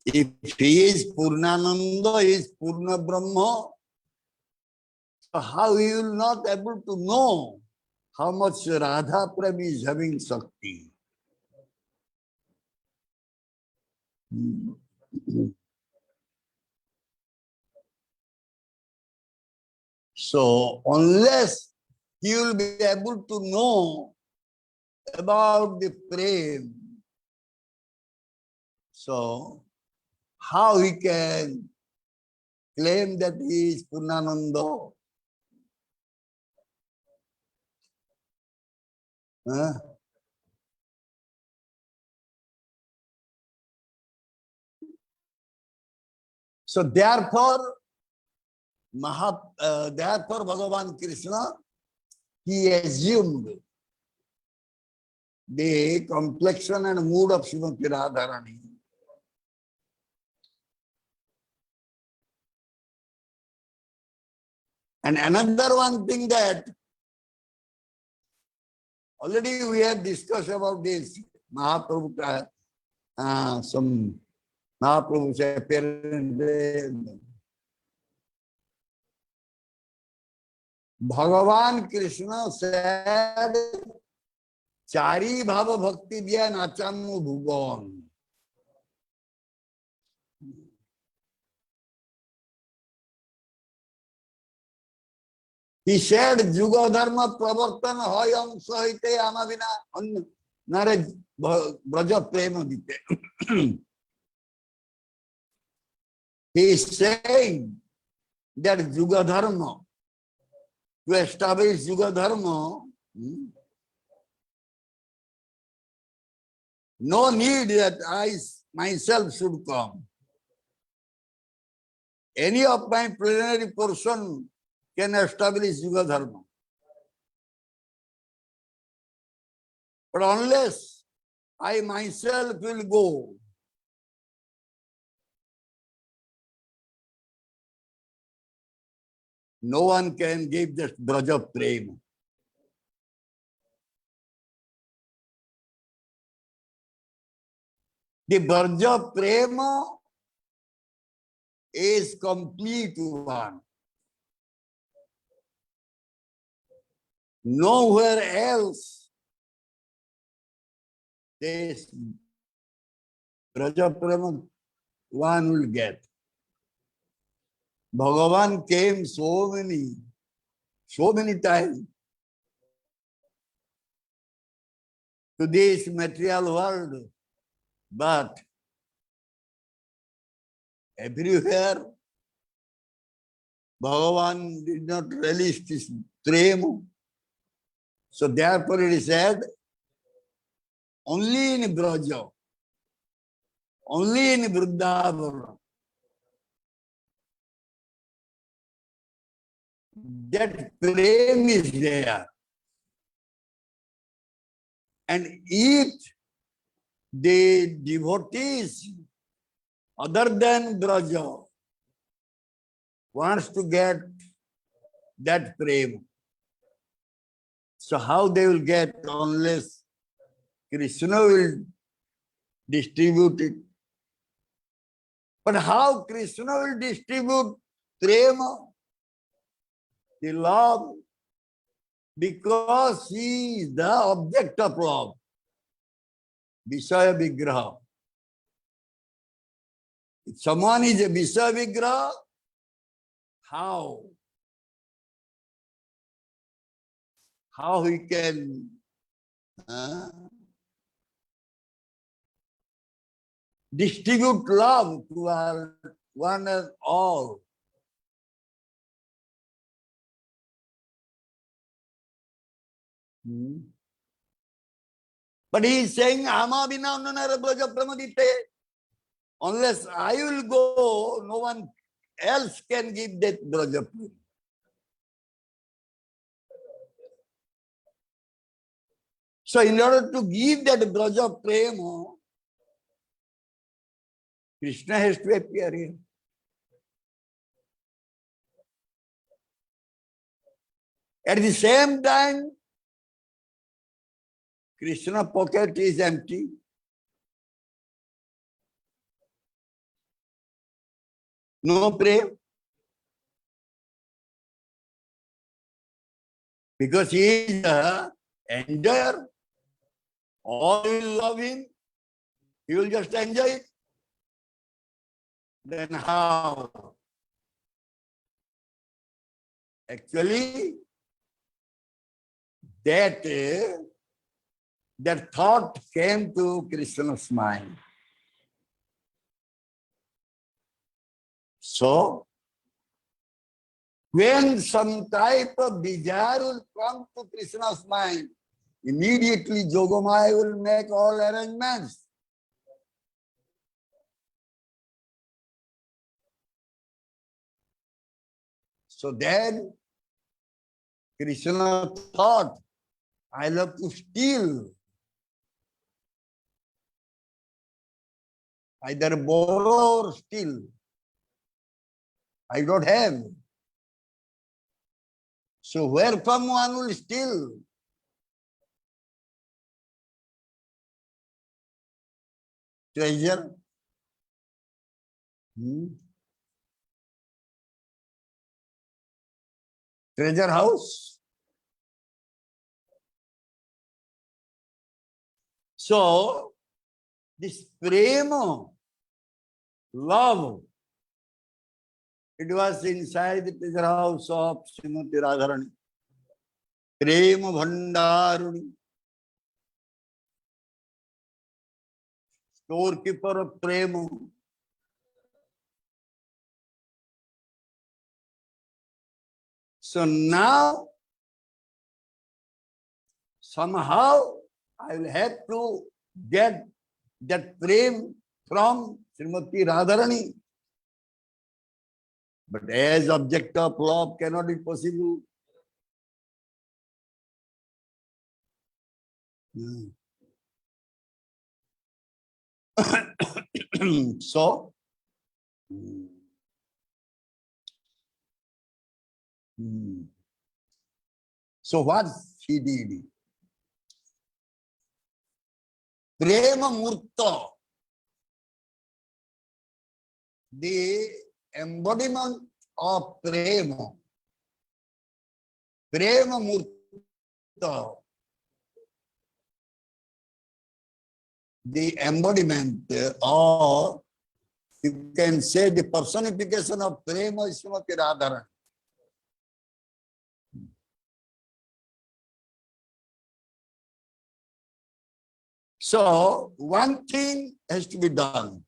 If he is Purnananda, he is Purna Brahma, so how he will not able to know how much Radha Prem is having Shakti? So unless he will be able to know about the Prem, so how he can claim that he is Purnananda? Huh? So therefore, therefore Bhagavan Krishna, he assumed the complexion and mood of Srimati Radharani. And another one thing that already we have discussed about this, Mahaprabhu, some Mahaprabhu's appearance. Bhagavan Krishna said, Chari Bhava Bhakti Diya Nachamu Bhugan. He said, Juga Dharma Pravartana Hayam Sahite Amavina Nare Braja Prema Dite. He is saying that Juga Dharma, to establish Juga Dharma, no need that I myself should come. Any of my plenary person can establish Yuga Dharma. But unless I myself will go, no one can give this Braja Prema. The Braja Prema is complete one. Nowhere else this Braja Prema one will get. Bhagavan came so many times to this material world, but everywhere Bhagavan did not relish this prema. So therefore it is said, only in Braja, only in Vrindavana, that prema is there. And if the devotees other than Braja wants to get that prema, so how they will get unless Krishna will distribute it? But how Krishna will distribute prema, the love? Because he is the object of love. Vishaya Vigraha. If someone is a Vishaya Vigraha, how? How he can distribute love to our one and all? But he is saying, Ama vinanana braja pramadite. Unless I will go, no one else can give that braja. So in order to give that braja prema, Krishna has to appear here. At the same time, Krishna's pocket is empty. No prema. Because he is an enjoyer. All will love him. He will just enjoy it. Then how? Actually, that thought came to Krishna's mind. So, when some type of desire will come to Krishna's mind, immediately Jogomaya will make all arrangements. So then, Krishna thought, I love to steal. Either borrow or steal. I don't have. So where from one will steal? Treasure. Treasure house. So, this prema, love, it was inside the treasure house of Srimati Radharani. Prema Bhandaruni. Storekeeper of prema. So now, somehow, I will have to get that prema from Srimati Radharani. But as object of love cannot be possible. So, so what he did? Prema Murta, the embodiment of prema. Prema Murta, the embodiment or you can say the personification of prema is Srimati Radharani. So, one thing has to be done.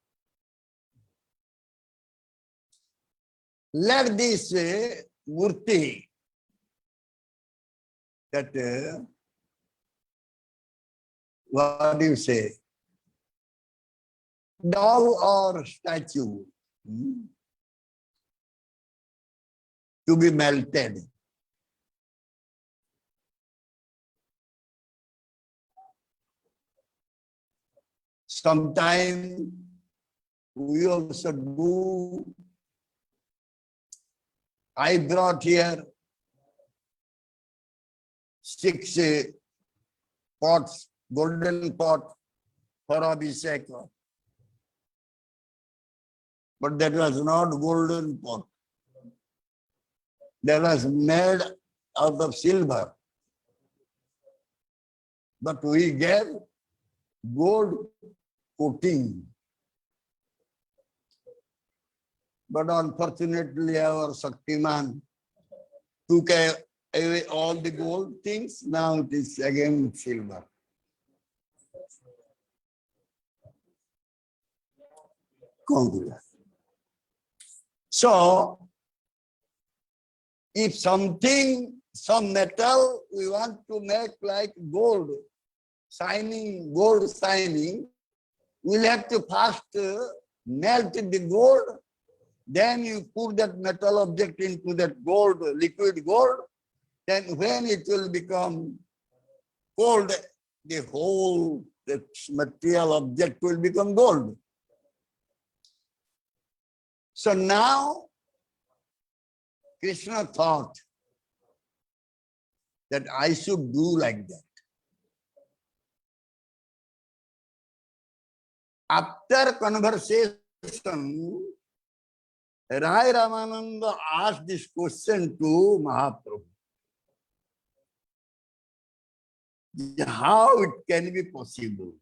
Let this murti, that what do you say, doll or statue, to be melted. Sometime we also do. I brought here 6 pots, golden pot for Abhishek. But that was not golden pot. That was made out of silver. but we gave gold coating. But unfortunately, our Shaktiman took away all the gold things. Now it is again silver. So, if something, some metal, we want to make like gold, gold shining, we'll have to first melt the gold. Then you put that metal object into that gold, liquid gold. Then when it will become cold, the whole material object will become gold. So now, Krishna thought that I should do like that. After conversation, Rai Ramananda asked this question to Mahaprabhu. How it can be possible?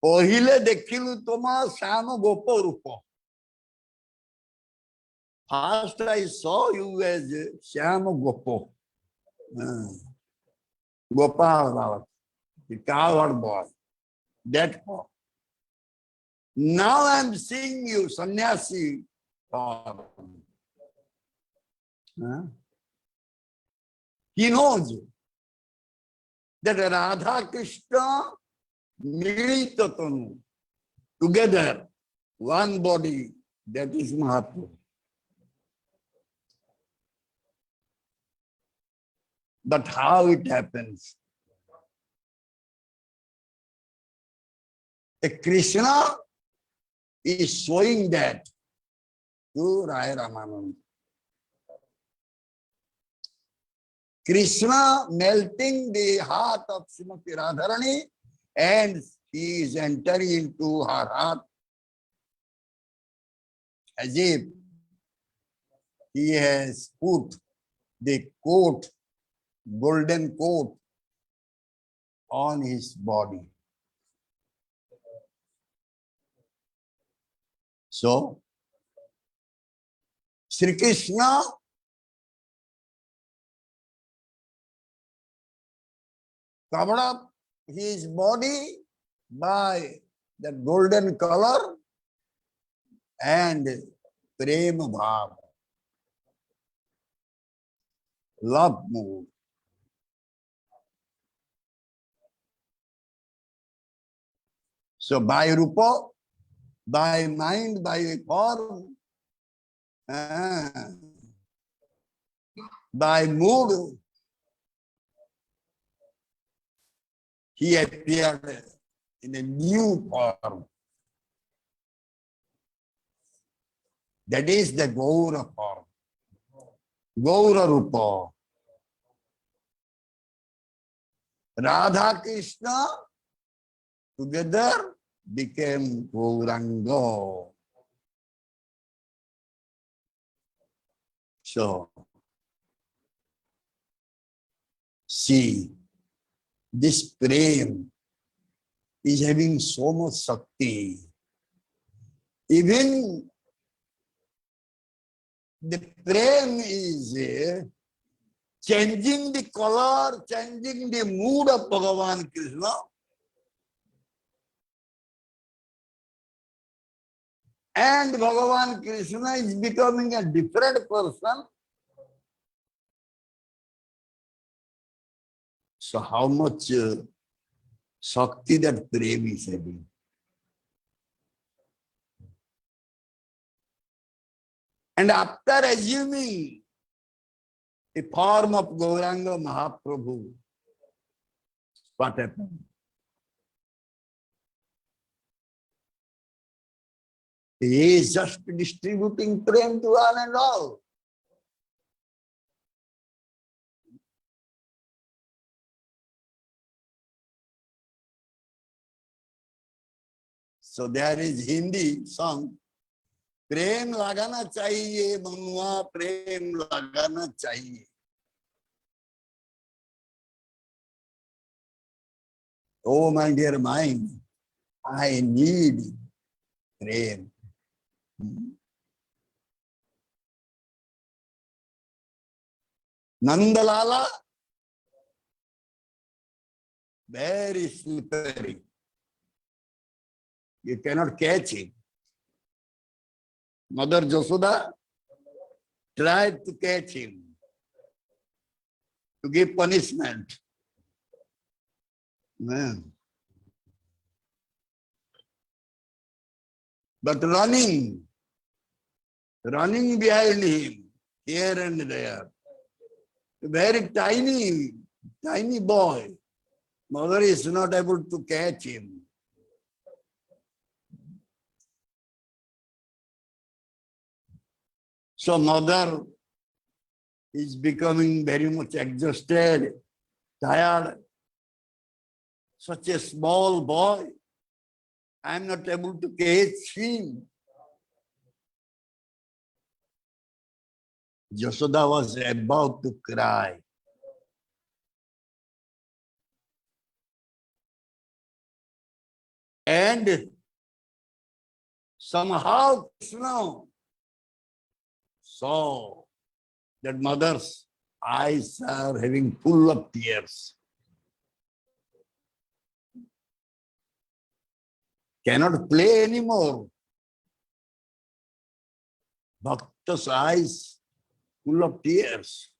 Ohile dekhilu toma Shama Gopa Rupa. First I saw you as Shama Gopa. Gopal, the cowherd boy. That form. Now I am seeing you, sannyasi form. He knows that Radha Krishna militatanu, together, one body, that is Mahaprabhu. But how it happens? Krishna is showing that to Rai Ramananda. Krishna melting the heart of Srimati Radharani, and he is entering into her heart as if he has put the coat, golden coat, on his body. So, Sri Krishna covered up his body by the golden color and prema bhav, love mood. So by rupa, by mind, by form, by mood, he appeared in a new form. That is the Gaura form. Gaura Rupa. Radha Krishna together became Gauranga. So, see, this prem is having so much Shakti. Even the prem is changing the color, changing the mood of Bhagavan Krishna. And Bhagavan Krishna is becoming a different person. So how much Shakti that prem is having. And after assuming the form of Gauranga Mahaprabhu, what happened? He is just distributing prem to all and all. So there is Hindi song, प्रेम लगाना चाहिए मनुआ, प्रेम लगाना चाहिए। Oh my dear mind, I need Prem. Nandalala, very slippery. You cannot catch him. Mother Josoda tried to catch him, to give punishment. Man. But running behind him, here and there. A very tiny boy. Mother is not able to catch him. So mother is becoming very much exhausted, tired. Such a small boy, I am not able to catch him. Yashoda was about to cry. And somehow Krishna saw that mother's eyes are having full of tears. Cannot play anymore. Bhakta's eyes full of tears.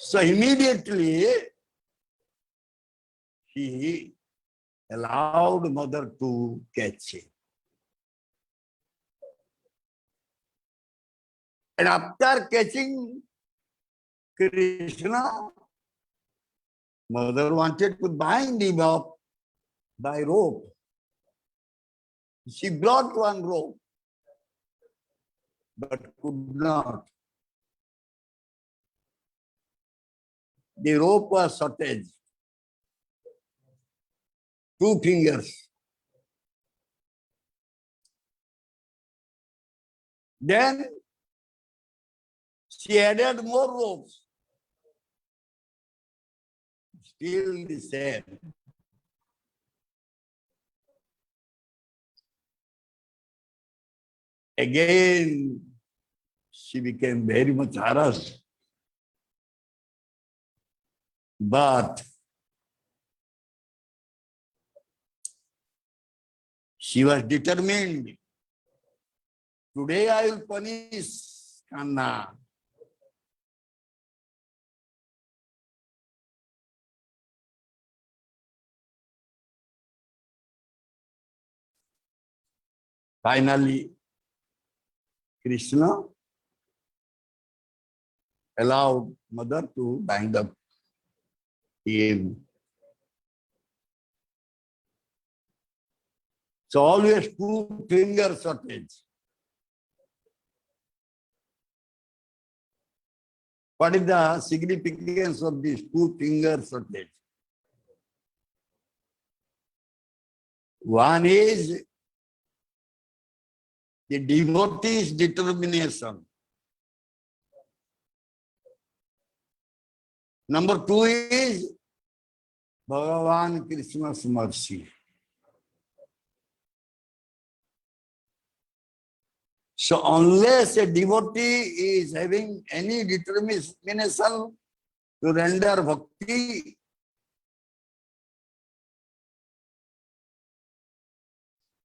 So immediately he allowed mother to catch him. And after catching Krishna, mother wanted to bind him up by rope. She brought one rope, but could not. The rope was shortage. 2 fingers. Then she added more ropes. Still the same. Again, she became very much harassed. But she was determined. Today I will punish Kanna. Finally, Krishna allowed mother to bind up him. So always 2 finger shortage. What is the significance of this 2 finger shortage? One is the devotee's determination. Number 2 is Bhagavan Krishna's mercy. So unless a devotee is having any determination to render bhakti,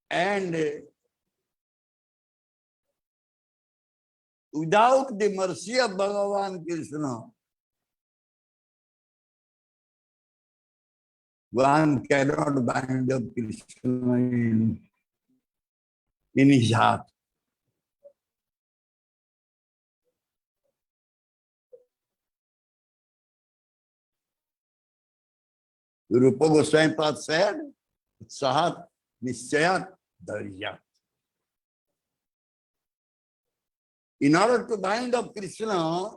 and without the mercy of Bhagavan Krishna, one cannot bind up Krishna in his heart. Rupa Goswami Pad said, Sahat Nischayat Dharyat. In order to bind up Krishna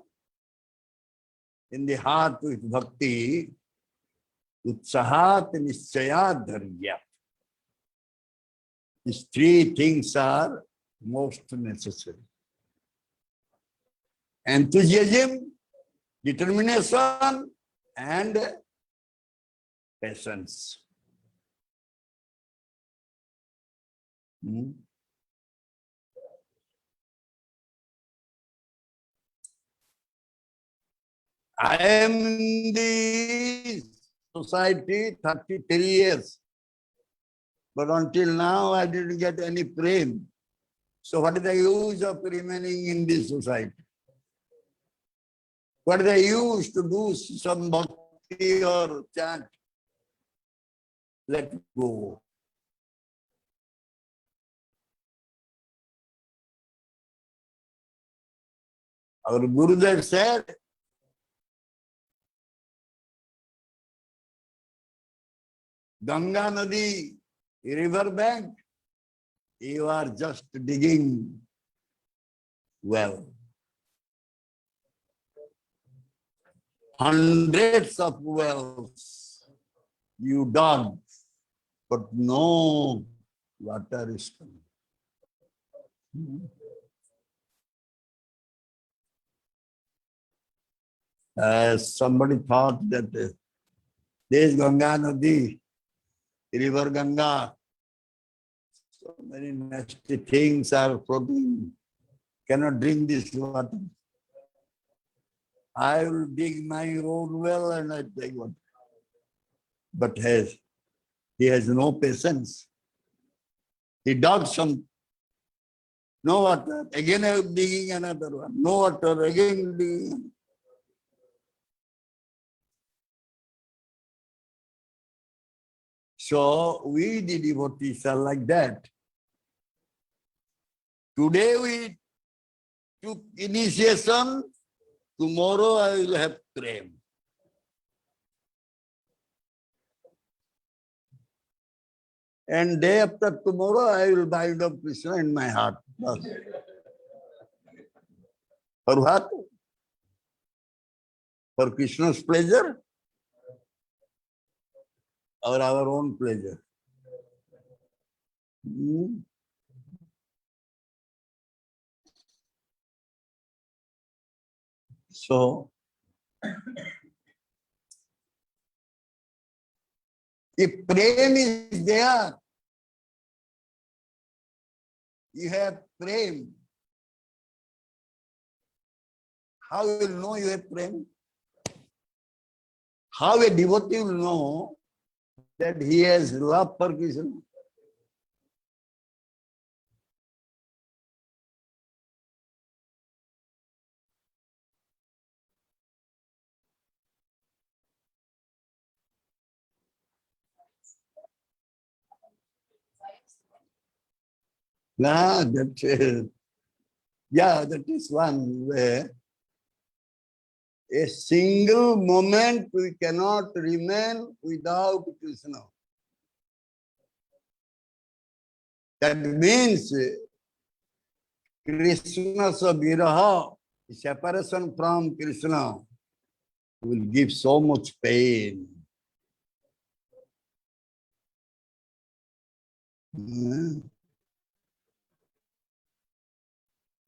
in the heart with bhakti, Utsahat Nischayat Dharyat. These three things are most necessary. Enthusiasm, determination, and patience. I am in the society 33 years, but until now I didn't get any prem. So what is the use of remaining in this society? What is the use to do some bhakti or chant? Let go. Our Gurudev said, Ganga Nadi, river bank, you are just digging well. Hundreds of wells you dug, but no water is coming. Somebody thought that this Ganga Nadi, river Ganga, so many nasty things are floating, cannot drink this water. I will dig my own well and I take water. But he has no patience. He dug some, no water, again I am digging another one, no water, again digging. So we the devotees are like that. Today we took initiation, tomorrow I will have prem. And day after tomorrow I will bind up Krishna in my heart. For what? For Krishna's pleasure or our own pleasure? So, if prem is there, you have prem. How will you know you have prem? How a devotee will know that he has love for Krishna? Nah, that is one way. A single moment we cannot remain without Krishna. That means Krishna's viraha, separation from Krishna, will give so much pain.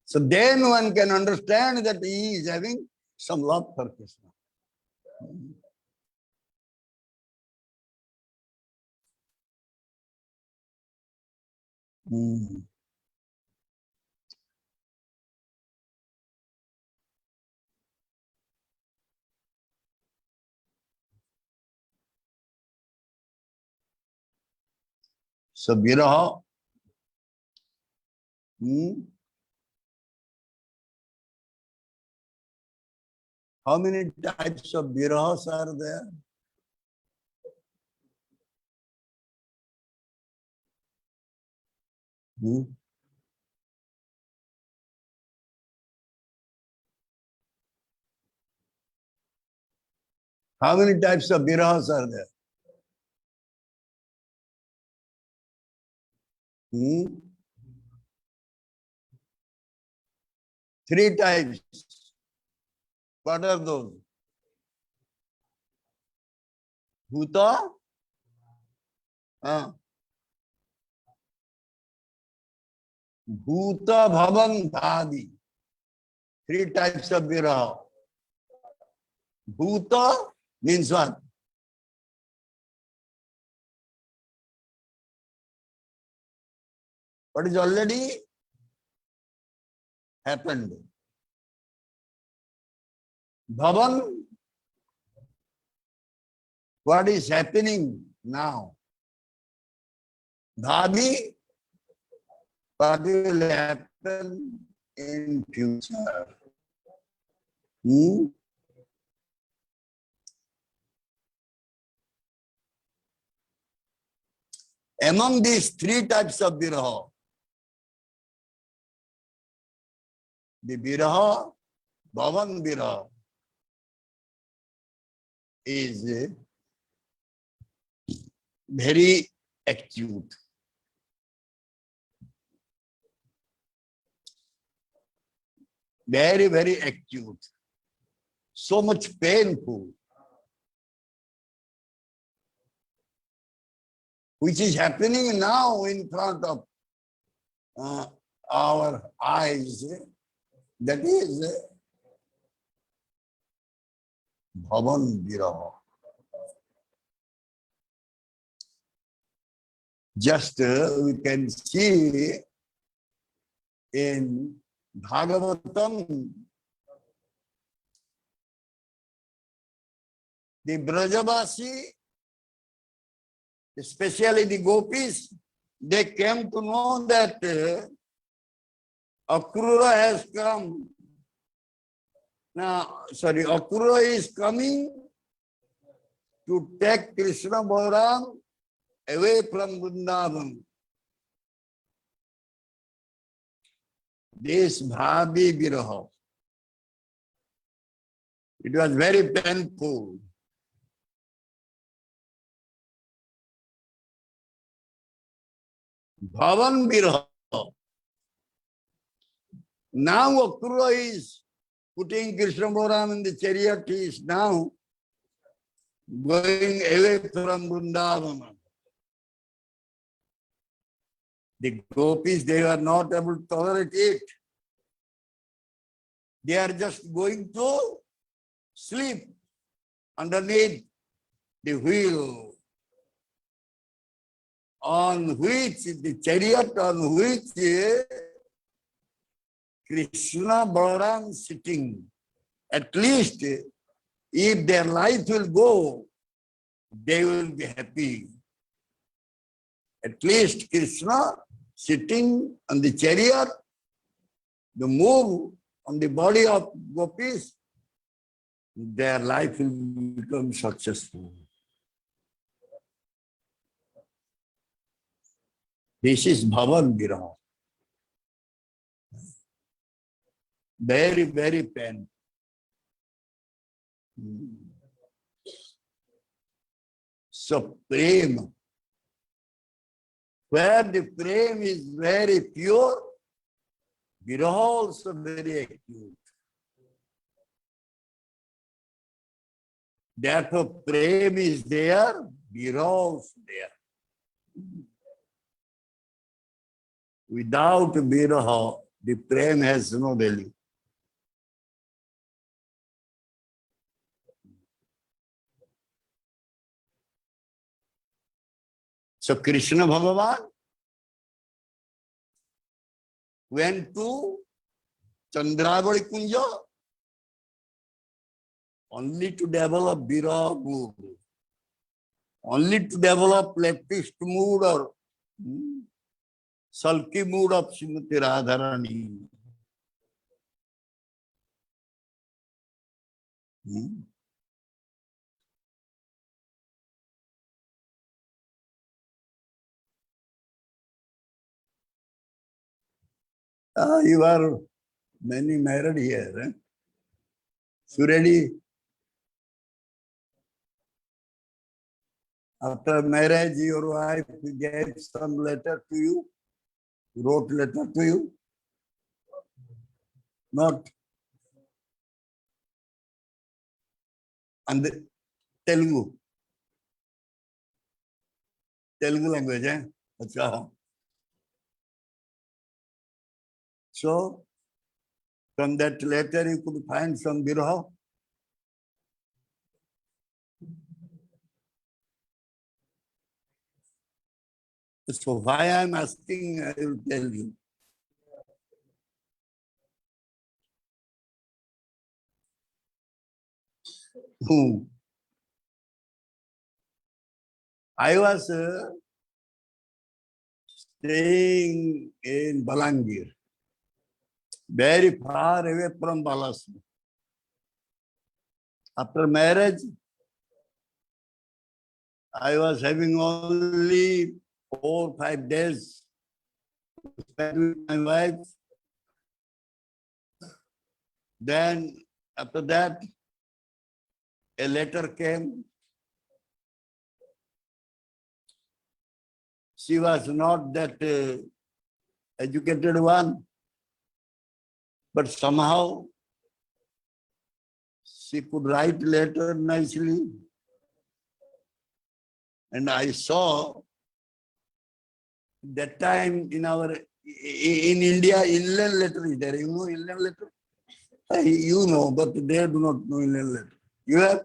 So then one can understand that he is having some love for Krishna. So viraha. How many types of virahas are there? How many types of virahas are there? Three types. What are those? Bhuta, Bhuta, Bhavan, Dhadi. Three types of viraha. Bhuta means what? What is already happened. Bhavan, what is happening now. Dhadi, what will happen in future. Among these three types of viraha, the viraha, bhavan viraha, is very acute. Very, very acute. So much painful. Which is happening now in front of our eyes. That is Bhavan Viraha. Just we can see in Bhagavatam, the Brajavasi, especially the gopis, they came to know that Akrura has come. Now, sorry, Akrura is coming to take Krishna Balaram away from Vrindavan. This Bhavi Viraha. It was very painful. Bhavan Viraha. Now Akrura is putting Krishna Balaram in the chariot. He is now going away from Vrindavan. The gopis, they are not able to tolerate it. They are just going to sleep underneath the wheel on which the chariot on which Krishna Balaram sitting. At least if their life will go, they will be happy. At least Krishna sitting on the chariot, the move on the body of gopis, their life will become successful. This is Bhavan Viraha. Very, very painful. So prema, where the prema is very pure, viraha also very acute. Therefore, prema is there, viraha also there. Without viraha, the prema has no value. So Krishna Bhagavan went to Chandravali Kunja only to develop viraha mood, only to develop latest mood or sulky mood of Srimati Radharani. You are many married here. Eh? Suredi, after marriage, your wife gave some letter to you, wrote letter to you? Not. And Telugu. Telugu language, eh? Achha. So, from that letter you could find some viraha. So why I am asking, I will tell you. I was staying in Balangir, very far away from Balasna. After marriage, I was having only 4 or 5 days spent with my wife. Then after that, a letter came. She was not that educated one, but somehow she could write letter nicely. And I saw that time in India, inland letter is there. You know inland letter? You know, but they do not know inland letter. You have?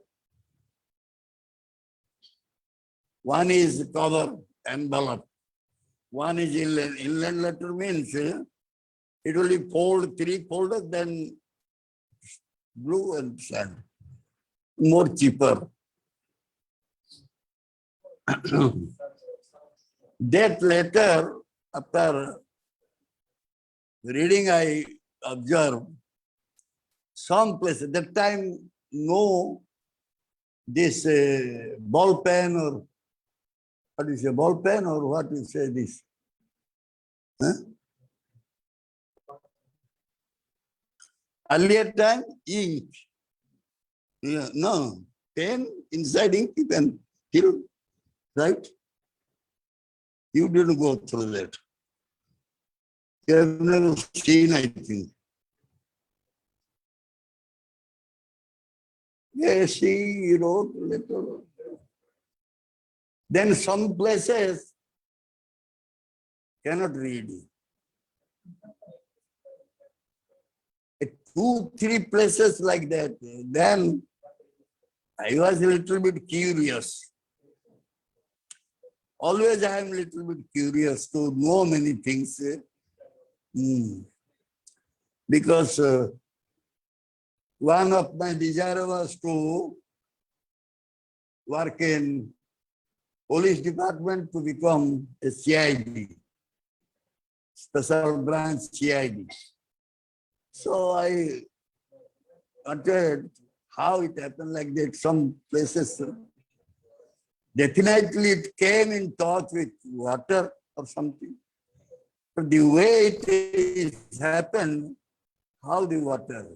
One is cover, envelope. One is inland. Inland letter means it will be fold, 3 folders, then blue and sand. More cheaper. That letter, after reading, I observed some places. That time, no, this ball pen or what do you say, ball pen or what you say this? Huh? Earlier time, ink. Yeah, no, pen, inside ink, pen, fill, right? You didn't go through that. You have never seen, I think. Yes, she wrote letter. Then some places cannot read. 2, 3 places like that. Then I was a little bit curious. Always I am a little bit curious to know many things. Because one of my desire was to work in police department to become a CID, special branch CID. So I wondered how it happened like that. Some places, definitely it came in touch with water or something. But the way it happened, how the water,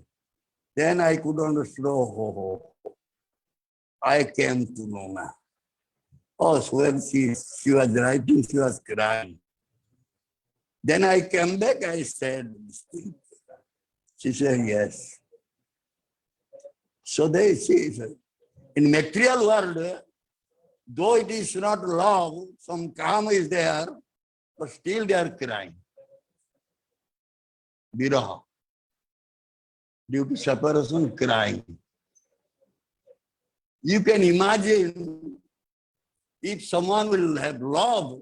then I could understand, I came to know now. Oh, so when she was writing, she was crying. Then I came back, I said, she said, yes. So they see, in material world, though it is not love, some calm is there, but still they are crying. Viraha. Due to separation, crying. You can imagine if someone will have love,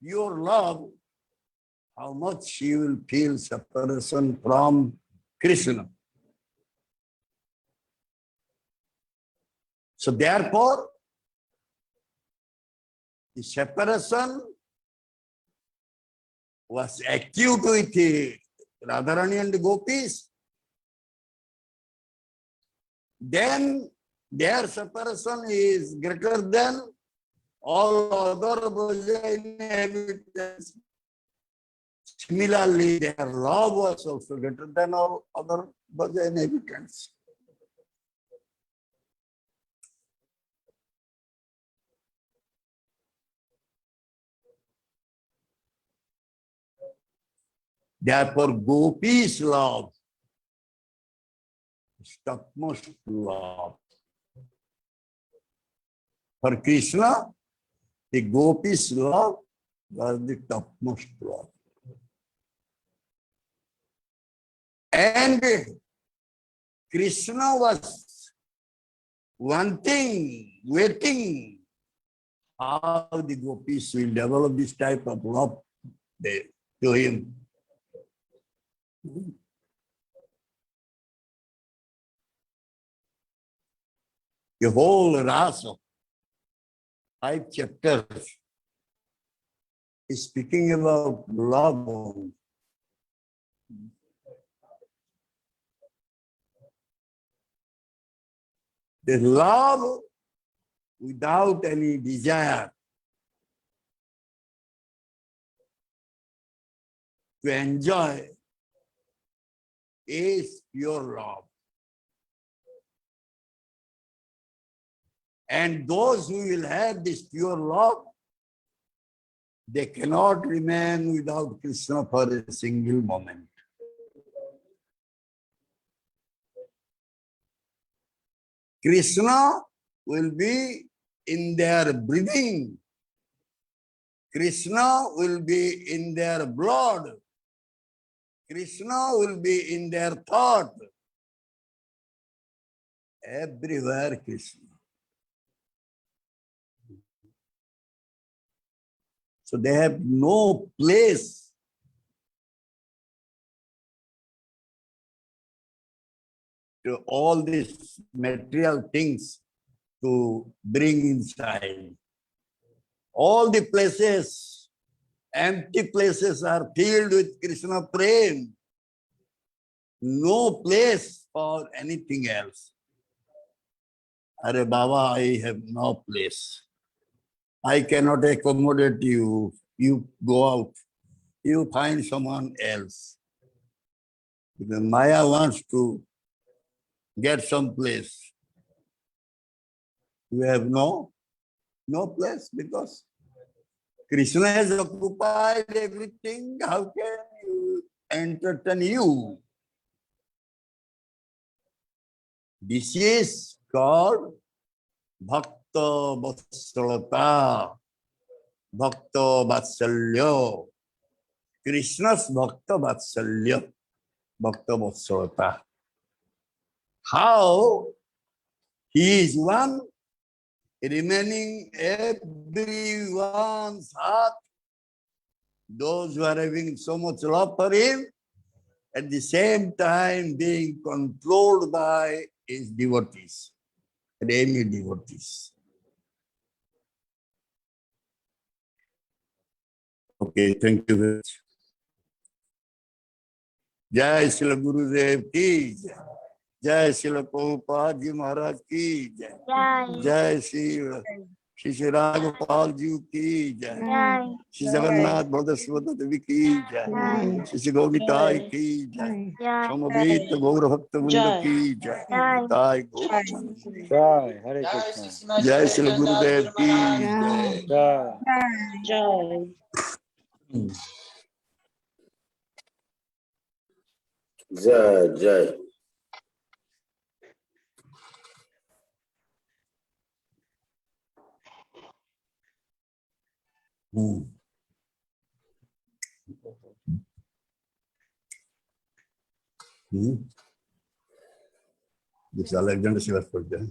pure love, how much she will feel separation from Krishna. So therefore, the separation was acute with Radharani and the gopis. Then their separation is greater than all other Braja inhabitants. Similarly, their love was also greater than all other Braja inhabitants. Therefore, gopis' love is topmost love. For Krishna, the gopis' love was the topmost love. And Krishna was wanting, waiting how the gopis will develop this type of love to him. The whole rasa, 5 chapters, is speaking about love. The love without any desire to enjoy is pure love. And those who will have this pure love, they cannot remain without Krishna for a single moment. Krishna will be in their breathing. Krishna will be in their blood. Krishna will be in their thought. Everywhere Krishna. So they have no place to all these material things to bring inside. All the places, empty places are filled with Krishna prem. No place for anything else. Are Baba, I have no place. I cannot accommodate you. You go out. You find someone else. Because Maya wants to get some place. You have no place because Krishna has occupied everything. How can you entertain you? This is called Bhakta-Vatsalya. Bhakta-Vatsalya. Krishna's Bhakta-Vatsalya. Bhakta-Vatsalya. How he is one, remaining everyone's heart. Those who are having so much love for him, at the same time being controlled by his devotees, Remy devotees. Okay, thank you very much. Jai Srila Gurudev ki jai. Jai Srila Prabhupada Ji Maharaj ki jai. Jai Shri Gopal Ji ki jai. Shri Jagannath Baladev Subhadra Devi ki jai. Shri Gauritai ki jai. Samaveta Gaura Bhakta Vrinda ki jai. Jai Gaura. Jai Hare Krishna. Jai Srila Gurudev ki jai. Jai. Jai, Jai. This Alexander Shiva's project.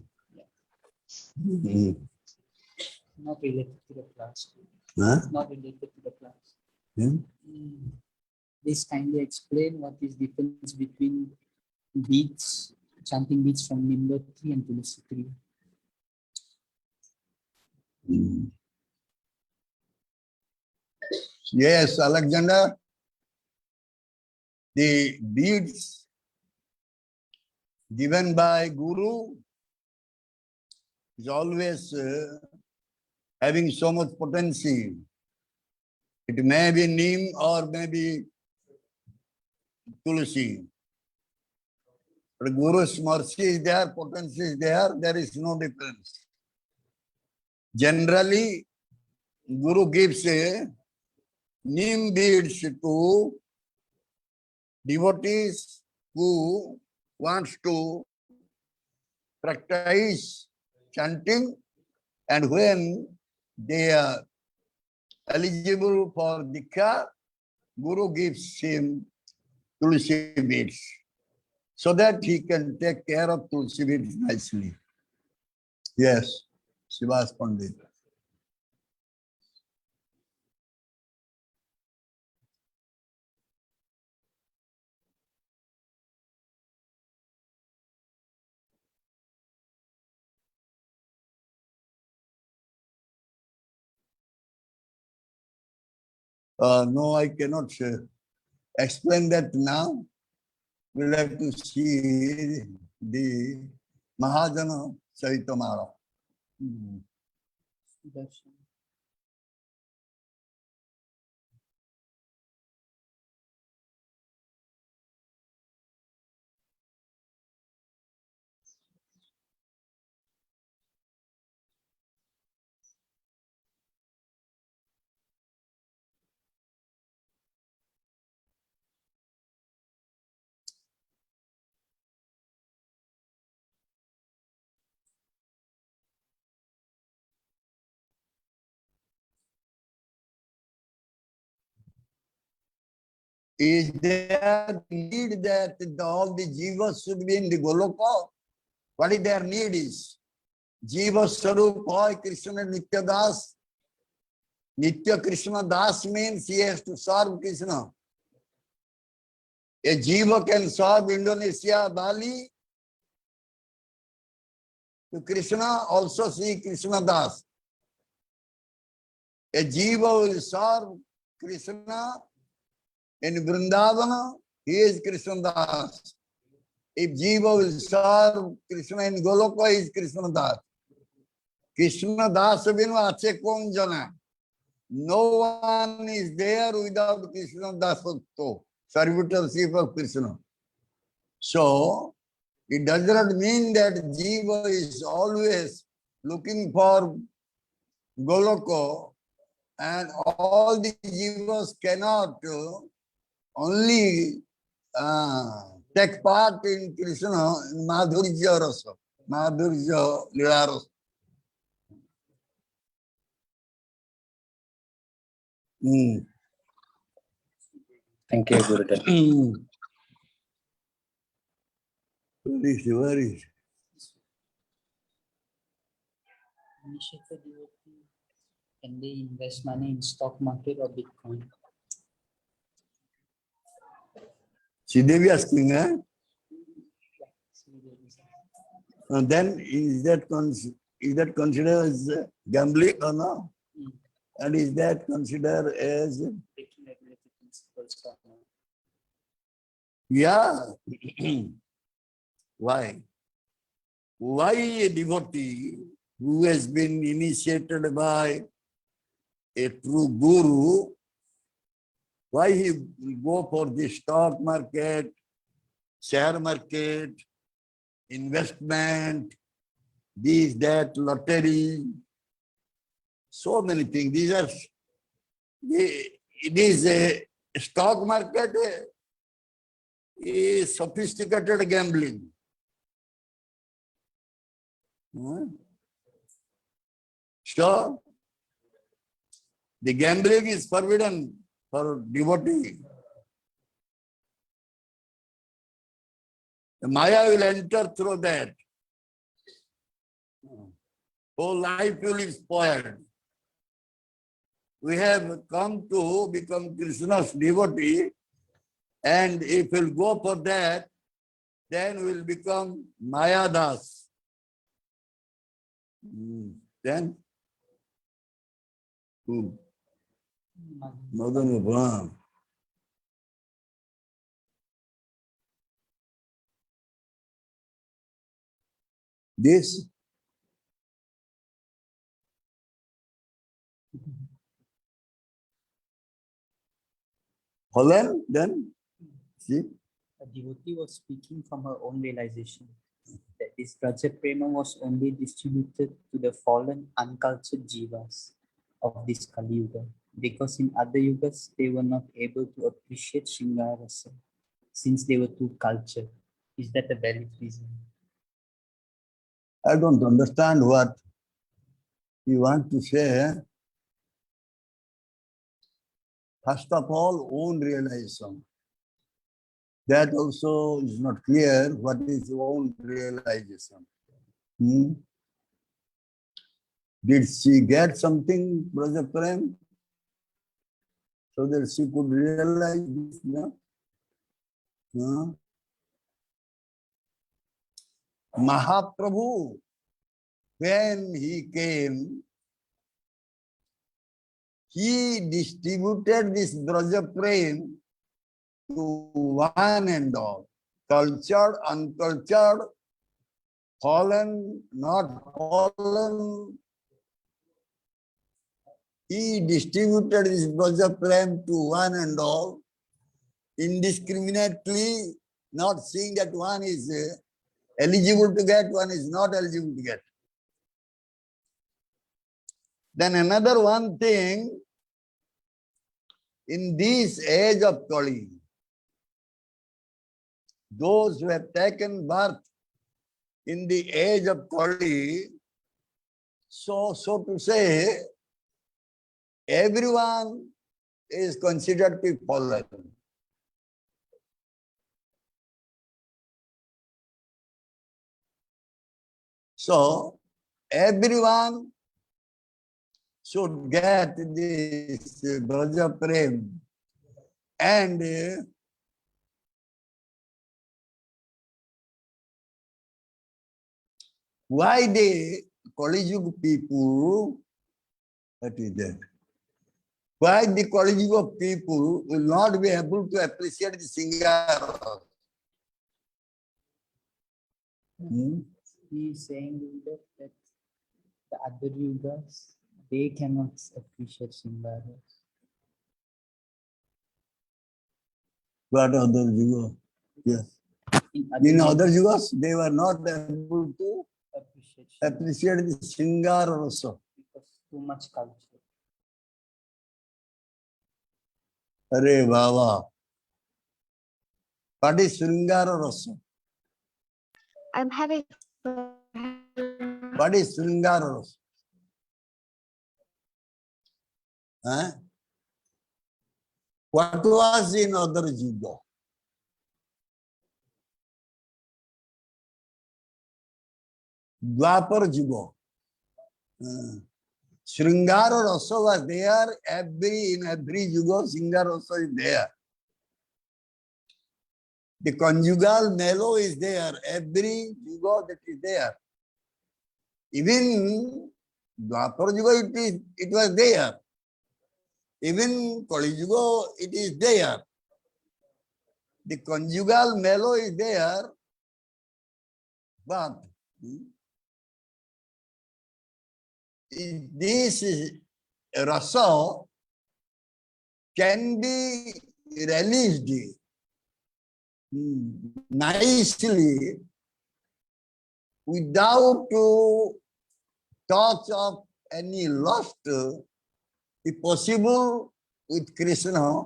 Not related to the class. Huh? Not related to the class. Please kindly explain what is the difference between beads, chanting beads from Nimba tree and Tulsi tree. Yes, Alexander. The beads given by Guru is always having so much potency. It may be Neem or maybe Tulsi. But Guru's mercy is there, potency is there is no difference. Generally, Guru gives Neem beads to devotees who wants to practice chanting, and when they are eligible for Diksha, Guru gives him Tulsi beads. so that he can take care of Tulsi very nicely. Yes, Srivas Pandit. No, I cannot explain that now. We'll have to see the Mahajana Chaitamara. Darshan. Is there need that all the jivas should be in the Goloka? What is their need is? Jiva Sarup Hoy Krishna Nitya Das. Nitya Krishna Das means he has to serve Krishna. A jiva can serve Indonesia, Bali to Krishna, also see Krishna Das. A jiva will serve Krishna in Vrindavana, he is Krishna Das. If jiva will serve Krishna in Goloka, he is Krishna Das. Krishna Das binu ache kon jana. No one is there without Krishna Dasatto, servitorship of Krishna. So, it does not mean that jiva is always looking for Goloko, and all the jivas cannot only take part in Krishna in Madhurya Rasa, Madhurya Lila Rasa. Thank you, Gurudev. Where is? Initiated devotee, can they invest money in stock market or Bitcoin? Sridevi asking, eh? And then is that considered as gambling or no? And is that considered as Breaking regulated principles or not? yeah? Why? Why a devotee who has been initiated by a true guru, why he will go for the stock market, share market, investment, this, that, lottery, so many things. These are, it is a stock market is sophisticated gambling. So, the gambling is forbidden for devotee. The Maya will enter through that. Whole life will be spoiled. We have come to become Krishna's devotee, and if we'll go for that, then we'll become Maya Das. Then who? Madan. This Holland, then see. A devotee was speaking from her own realization that this Raja Prema was only distributed to the fallen, uncultured jivas of this Kali Yuga, because in other yugas they were not able to appreciate Shringara Rasa since they were too cultured. Is that a valid reason? I don't understand what you want to say. First of all, own realization. That also is not clear what is own realization. Did she get something, Brother Prem, so that she could realize this? No? Mahaprabhu, when he came, he distributed this Braja Prem to one and all, cultured, uncultured, fallen, not fallen. He distributed this Braja Prem to one and all, indiscriminately, not seeing that one is eligible to get, one is not eligible to get. Then another one thing, in this age of Kali, those who have taken birth in the age of Kali, so to say, everyone is considered to be fallen. So everyone should get this Braja Prem, and why the Kali Yuga people, that is that. Why the Kali Yuga people will not be able to appreciate the singer? He is saying that the other yugas, they cannot appreciate Singharas. What other Yuga? Yes. In other Yugas, they were not able to appreciate the Singara also. Because too much culture. Hare Baba. What is Sringara Rasa? I'm having. What is Sringara Rasa? Huh? What was in other Yuga? Dwapar Yuga. Sringara Rasa was there, in every Yuga, Sringara Rasa is there. The conjugal mellow is there, every Yuga that is there. Even Dwapar Yuga, it was there. Even Kali Yuga, it is there. The conjugal mellow is there, but this rasa can be released nicely without touch of any lust, if possible, with Krishna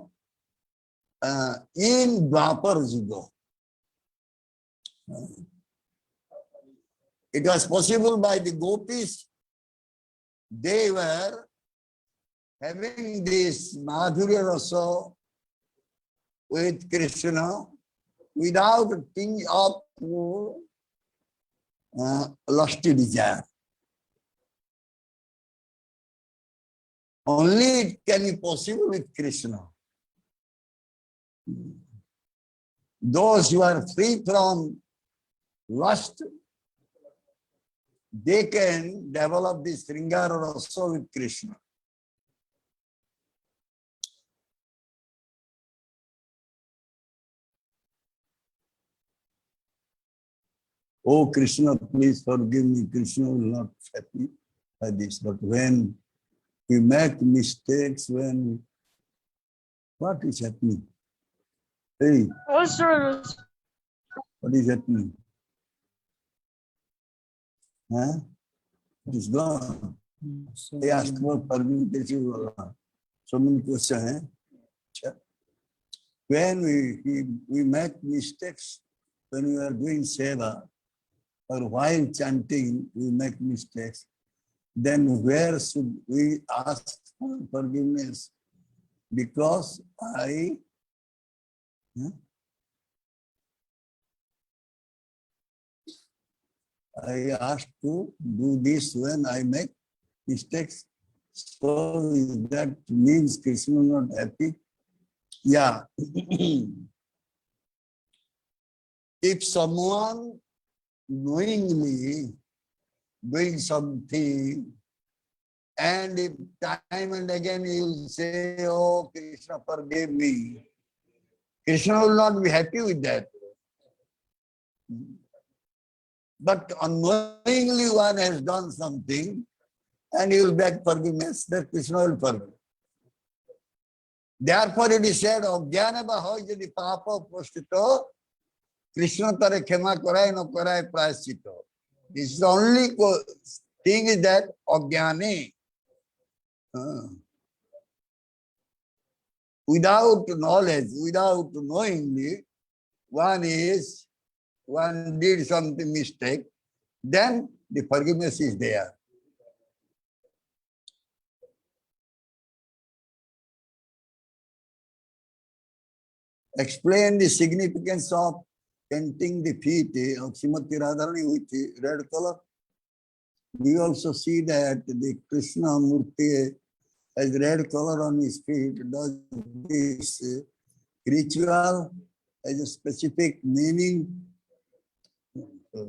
in Dwapar Yuga. It was possible by the gopis. They were having this Madhurya Rasa with Krishna without a tinge of lusty desire. Only it can be possible with Krishna. Those who are free from lust, they can develop this Sringara Rasa with Krishna. Oh Krishna, please forgive me. Krishna will not happy by this. But when we make mistakes, what is happening? Hey, what is happening? Huh? It is gone. They ask for forgiveness. So many questions. When we make mistakes, when we are doing seva, or while chanting, we make mistakes, then where should we ask for forgiveness? Because I asked to do this when I make mistakes. So that means Krishna is not happy. Yeah. If someone knowingly doing something, and if time and again you will say, oh, Krishna, forgive me, Krishna will not be happy with that. But unknowingly one has done something, and he will beg forgiveness, that Krishna will forgive. Therefore it is said, Ajnana bahoy jadi papa postito, Krishna tare khema korai no korai prayasito. This is the only thing is that Ajnane. Without knowledge, without knowingly, one did something mistake, then the forgiveness is there. Explain the significance of painting the feet of Srimati Radharani with red color. We also see that the Krishna Murti has red color on his feet. Does this ritual has a specific meaning? What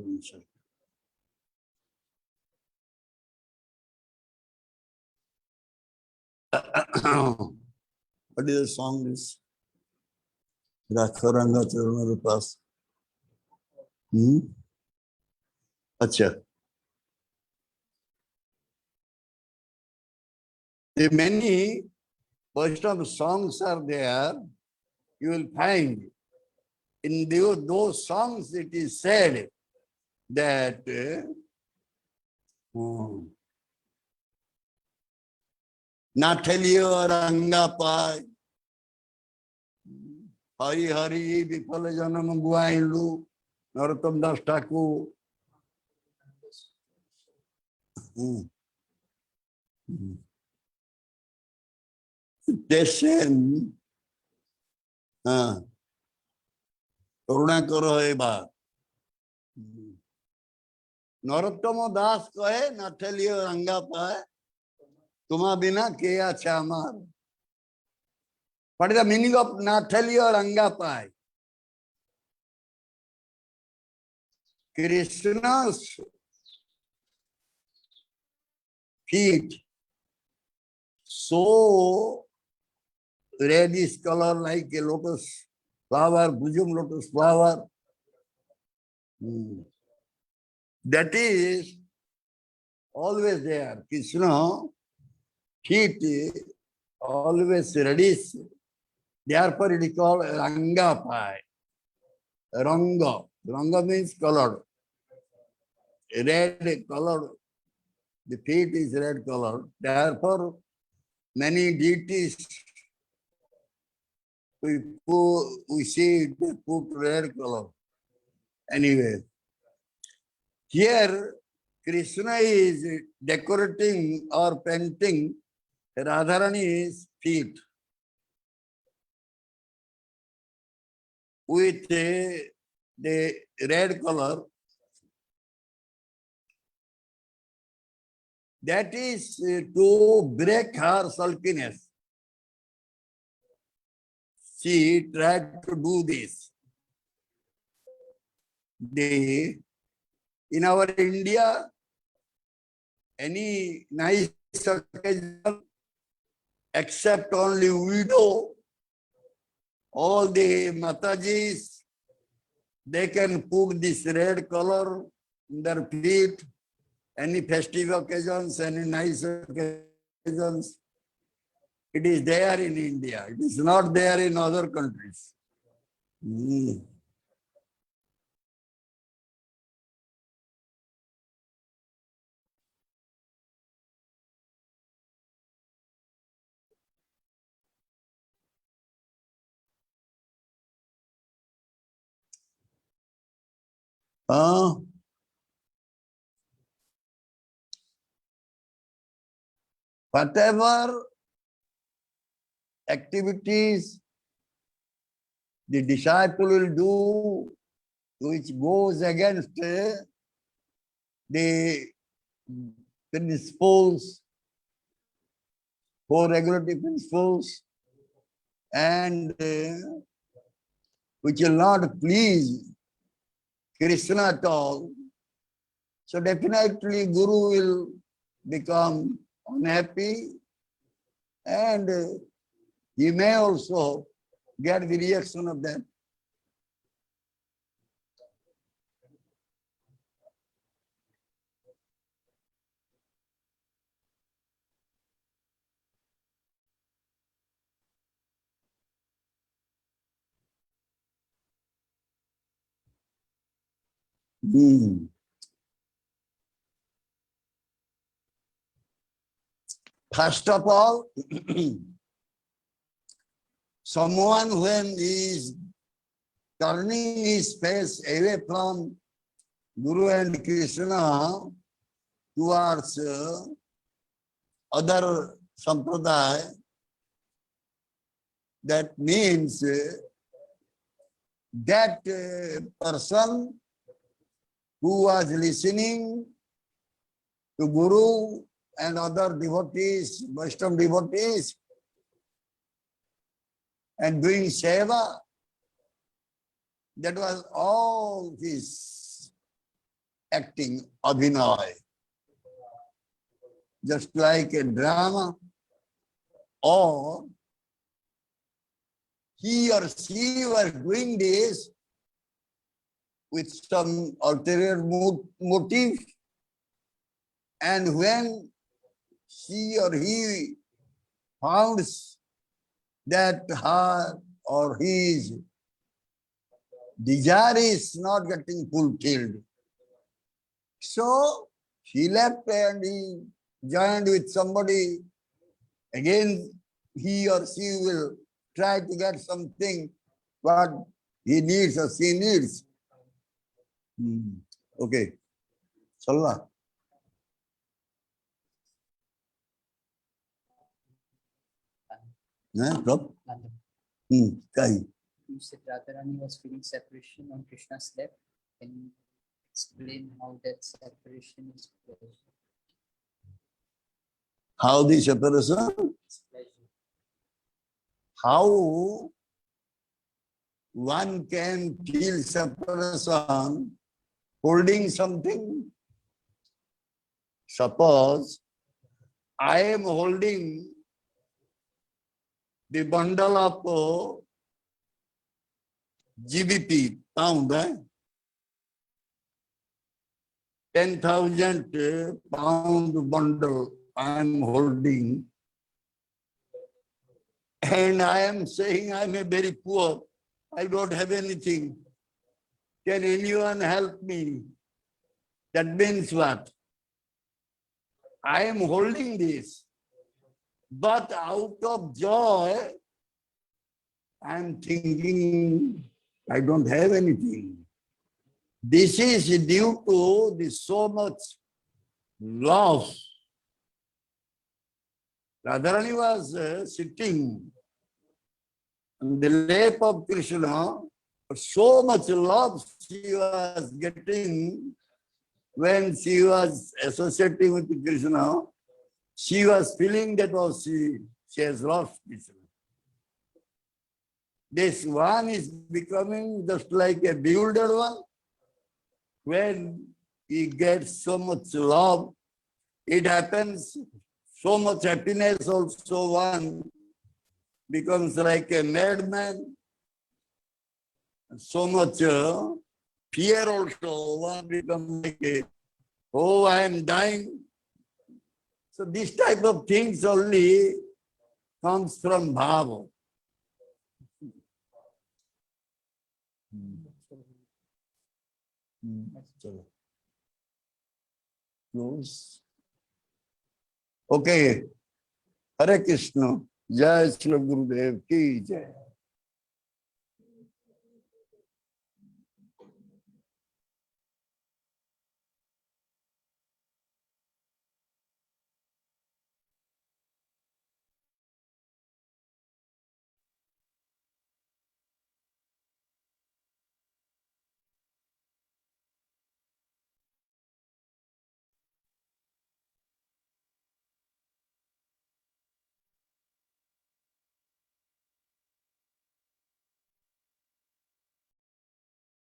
is the song? Is Rakharanga Charunarupas. Acha. The many Vaishnava songs are there. You will find in those songs it is said that Nathaliyo Ranga Pai Hari Hari Vipala Janam Guailu Narottam Das Thakur. Descend Karuna Karo Eba Narottama Das Kahe Nathaliyo Ranga Pai Tuma Bina Keya Chamar. What is the meaning of Nathaliyo Ranga Pai? Krishna's feet so reddish color like a lotus flower, bosom lotus flower. That is always there. Krishna feet always reddish. Therefore it is called Ranga Pai. Ranga. Ranga means colored. Red colored. The feet is red colored. Therefore many deities we see they put red color. Anyway, here Krishna is decorating or painting Radharani's feet with the red color. That is to break her sulkiness. She tried to do this. In our India, any nice occasion, except only widow, all the Matajis, they can put this red color in their feet, any festive occasions, any nice occasions. It is there in India. It is not there in other countries. Whatever activities the disciple will do which goes against the principles, 4 regulative principles, and which will not please Krishna at all, so definitely Guru will become unhappy, and he may also get the reaction of that. First of all, someone when he is turning his face away from Guru and Krishna towards other sampradaya, that means that person who was listening to Guru and other devotees, Vaishnava devotees, and doing seva, that was all his acting, abhinay. Just like a drama, or he or she were doing this with some ulterior motive, and when she or he found that her or his desire is not getting fulfilled, so he left and he joined with somebody. Again, he or she will try to get something what he needs or she needs. Okay. Salva. Rob? Kai. You said Radharani was feeling separation on Krishna's lap. Can you explain how that separation is pleasure? How the separation? How one can feel separation holding something? Suppose I am holding the bundle of GBP, pound, 10,000 pound bundle I am holding, and I am saying I am a very poor, I don't have anything. Can anyone help me? That means what? I am holding this, but out of joy, I am thinking I don't have anything. This is due to the so much love. Radharani was sitting on the lap of Krishna. So much love she was getting when she was associating with Krishna. She was feeling that she has lost Krishna. This one is becoming just like a bewildered one. When he gets so much love, it happens, so much happiness also one becomes like a madman. So much fear also one becomes like a, oh, I am dying. So this type of things only comes from bhava. Close. Okay. Hare Krishna. Jai Shri Gurudev ki jai.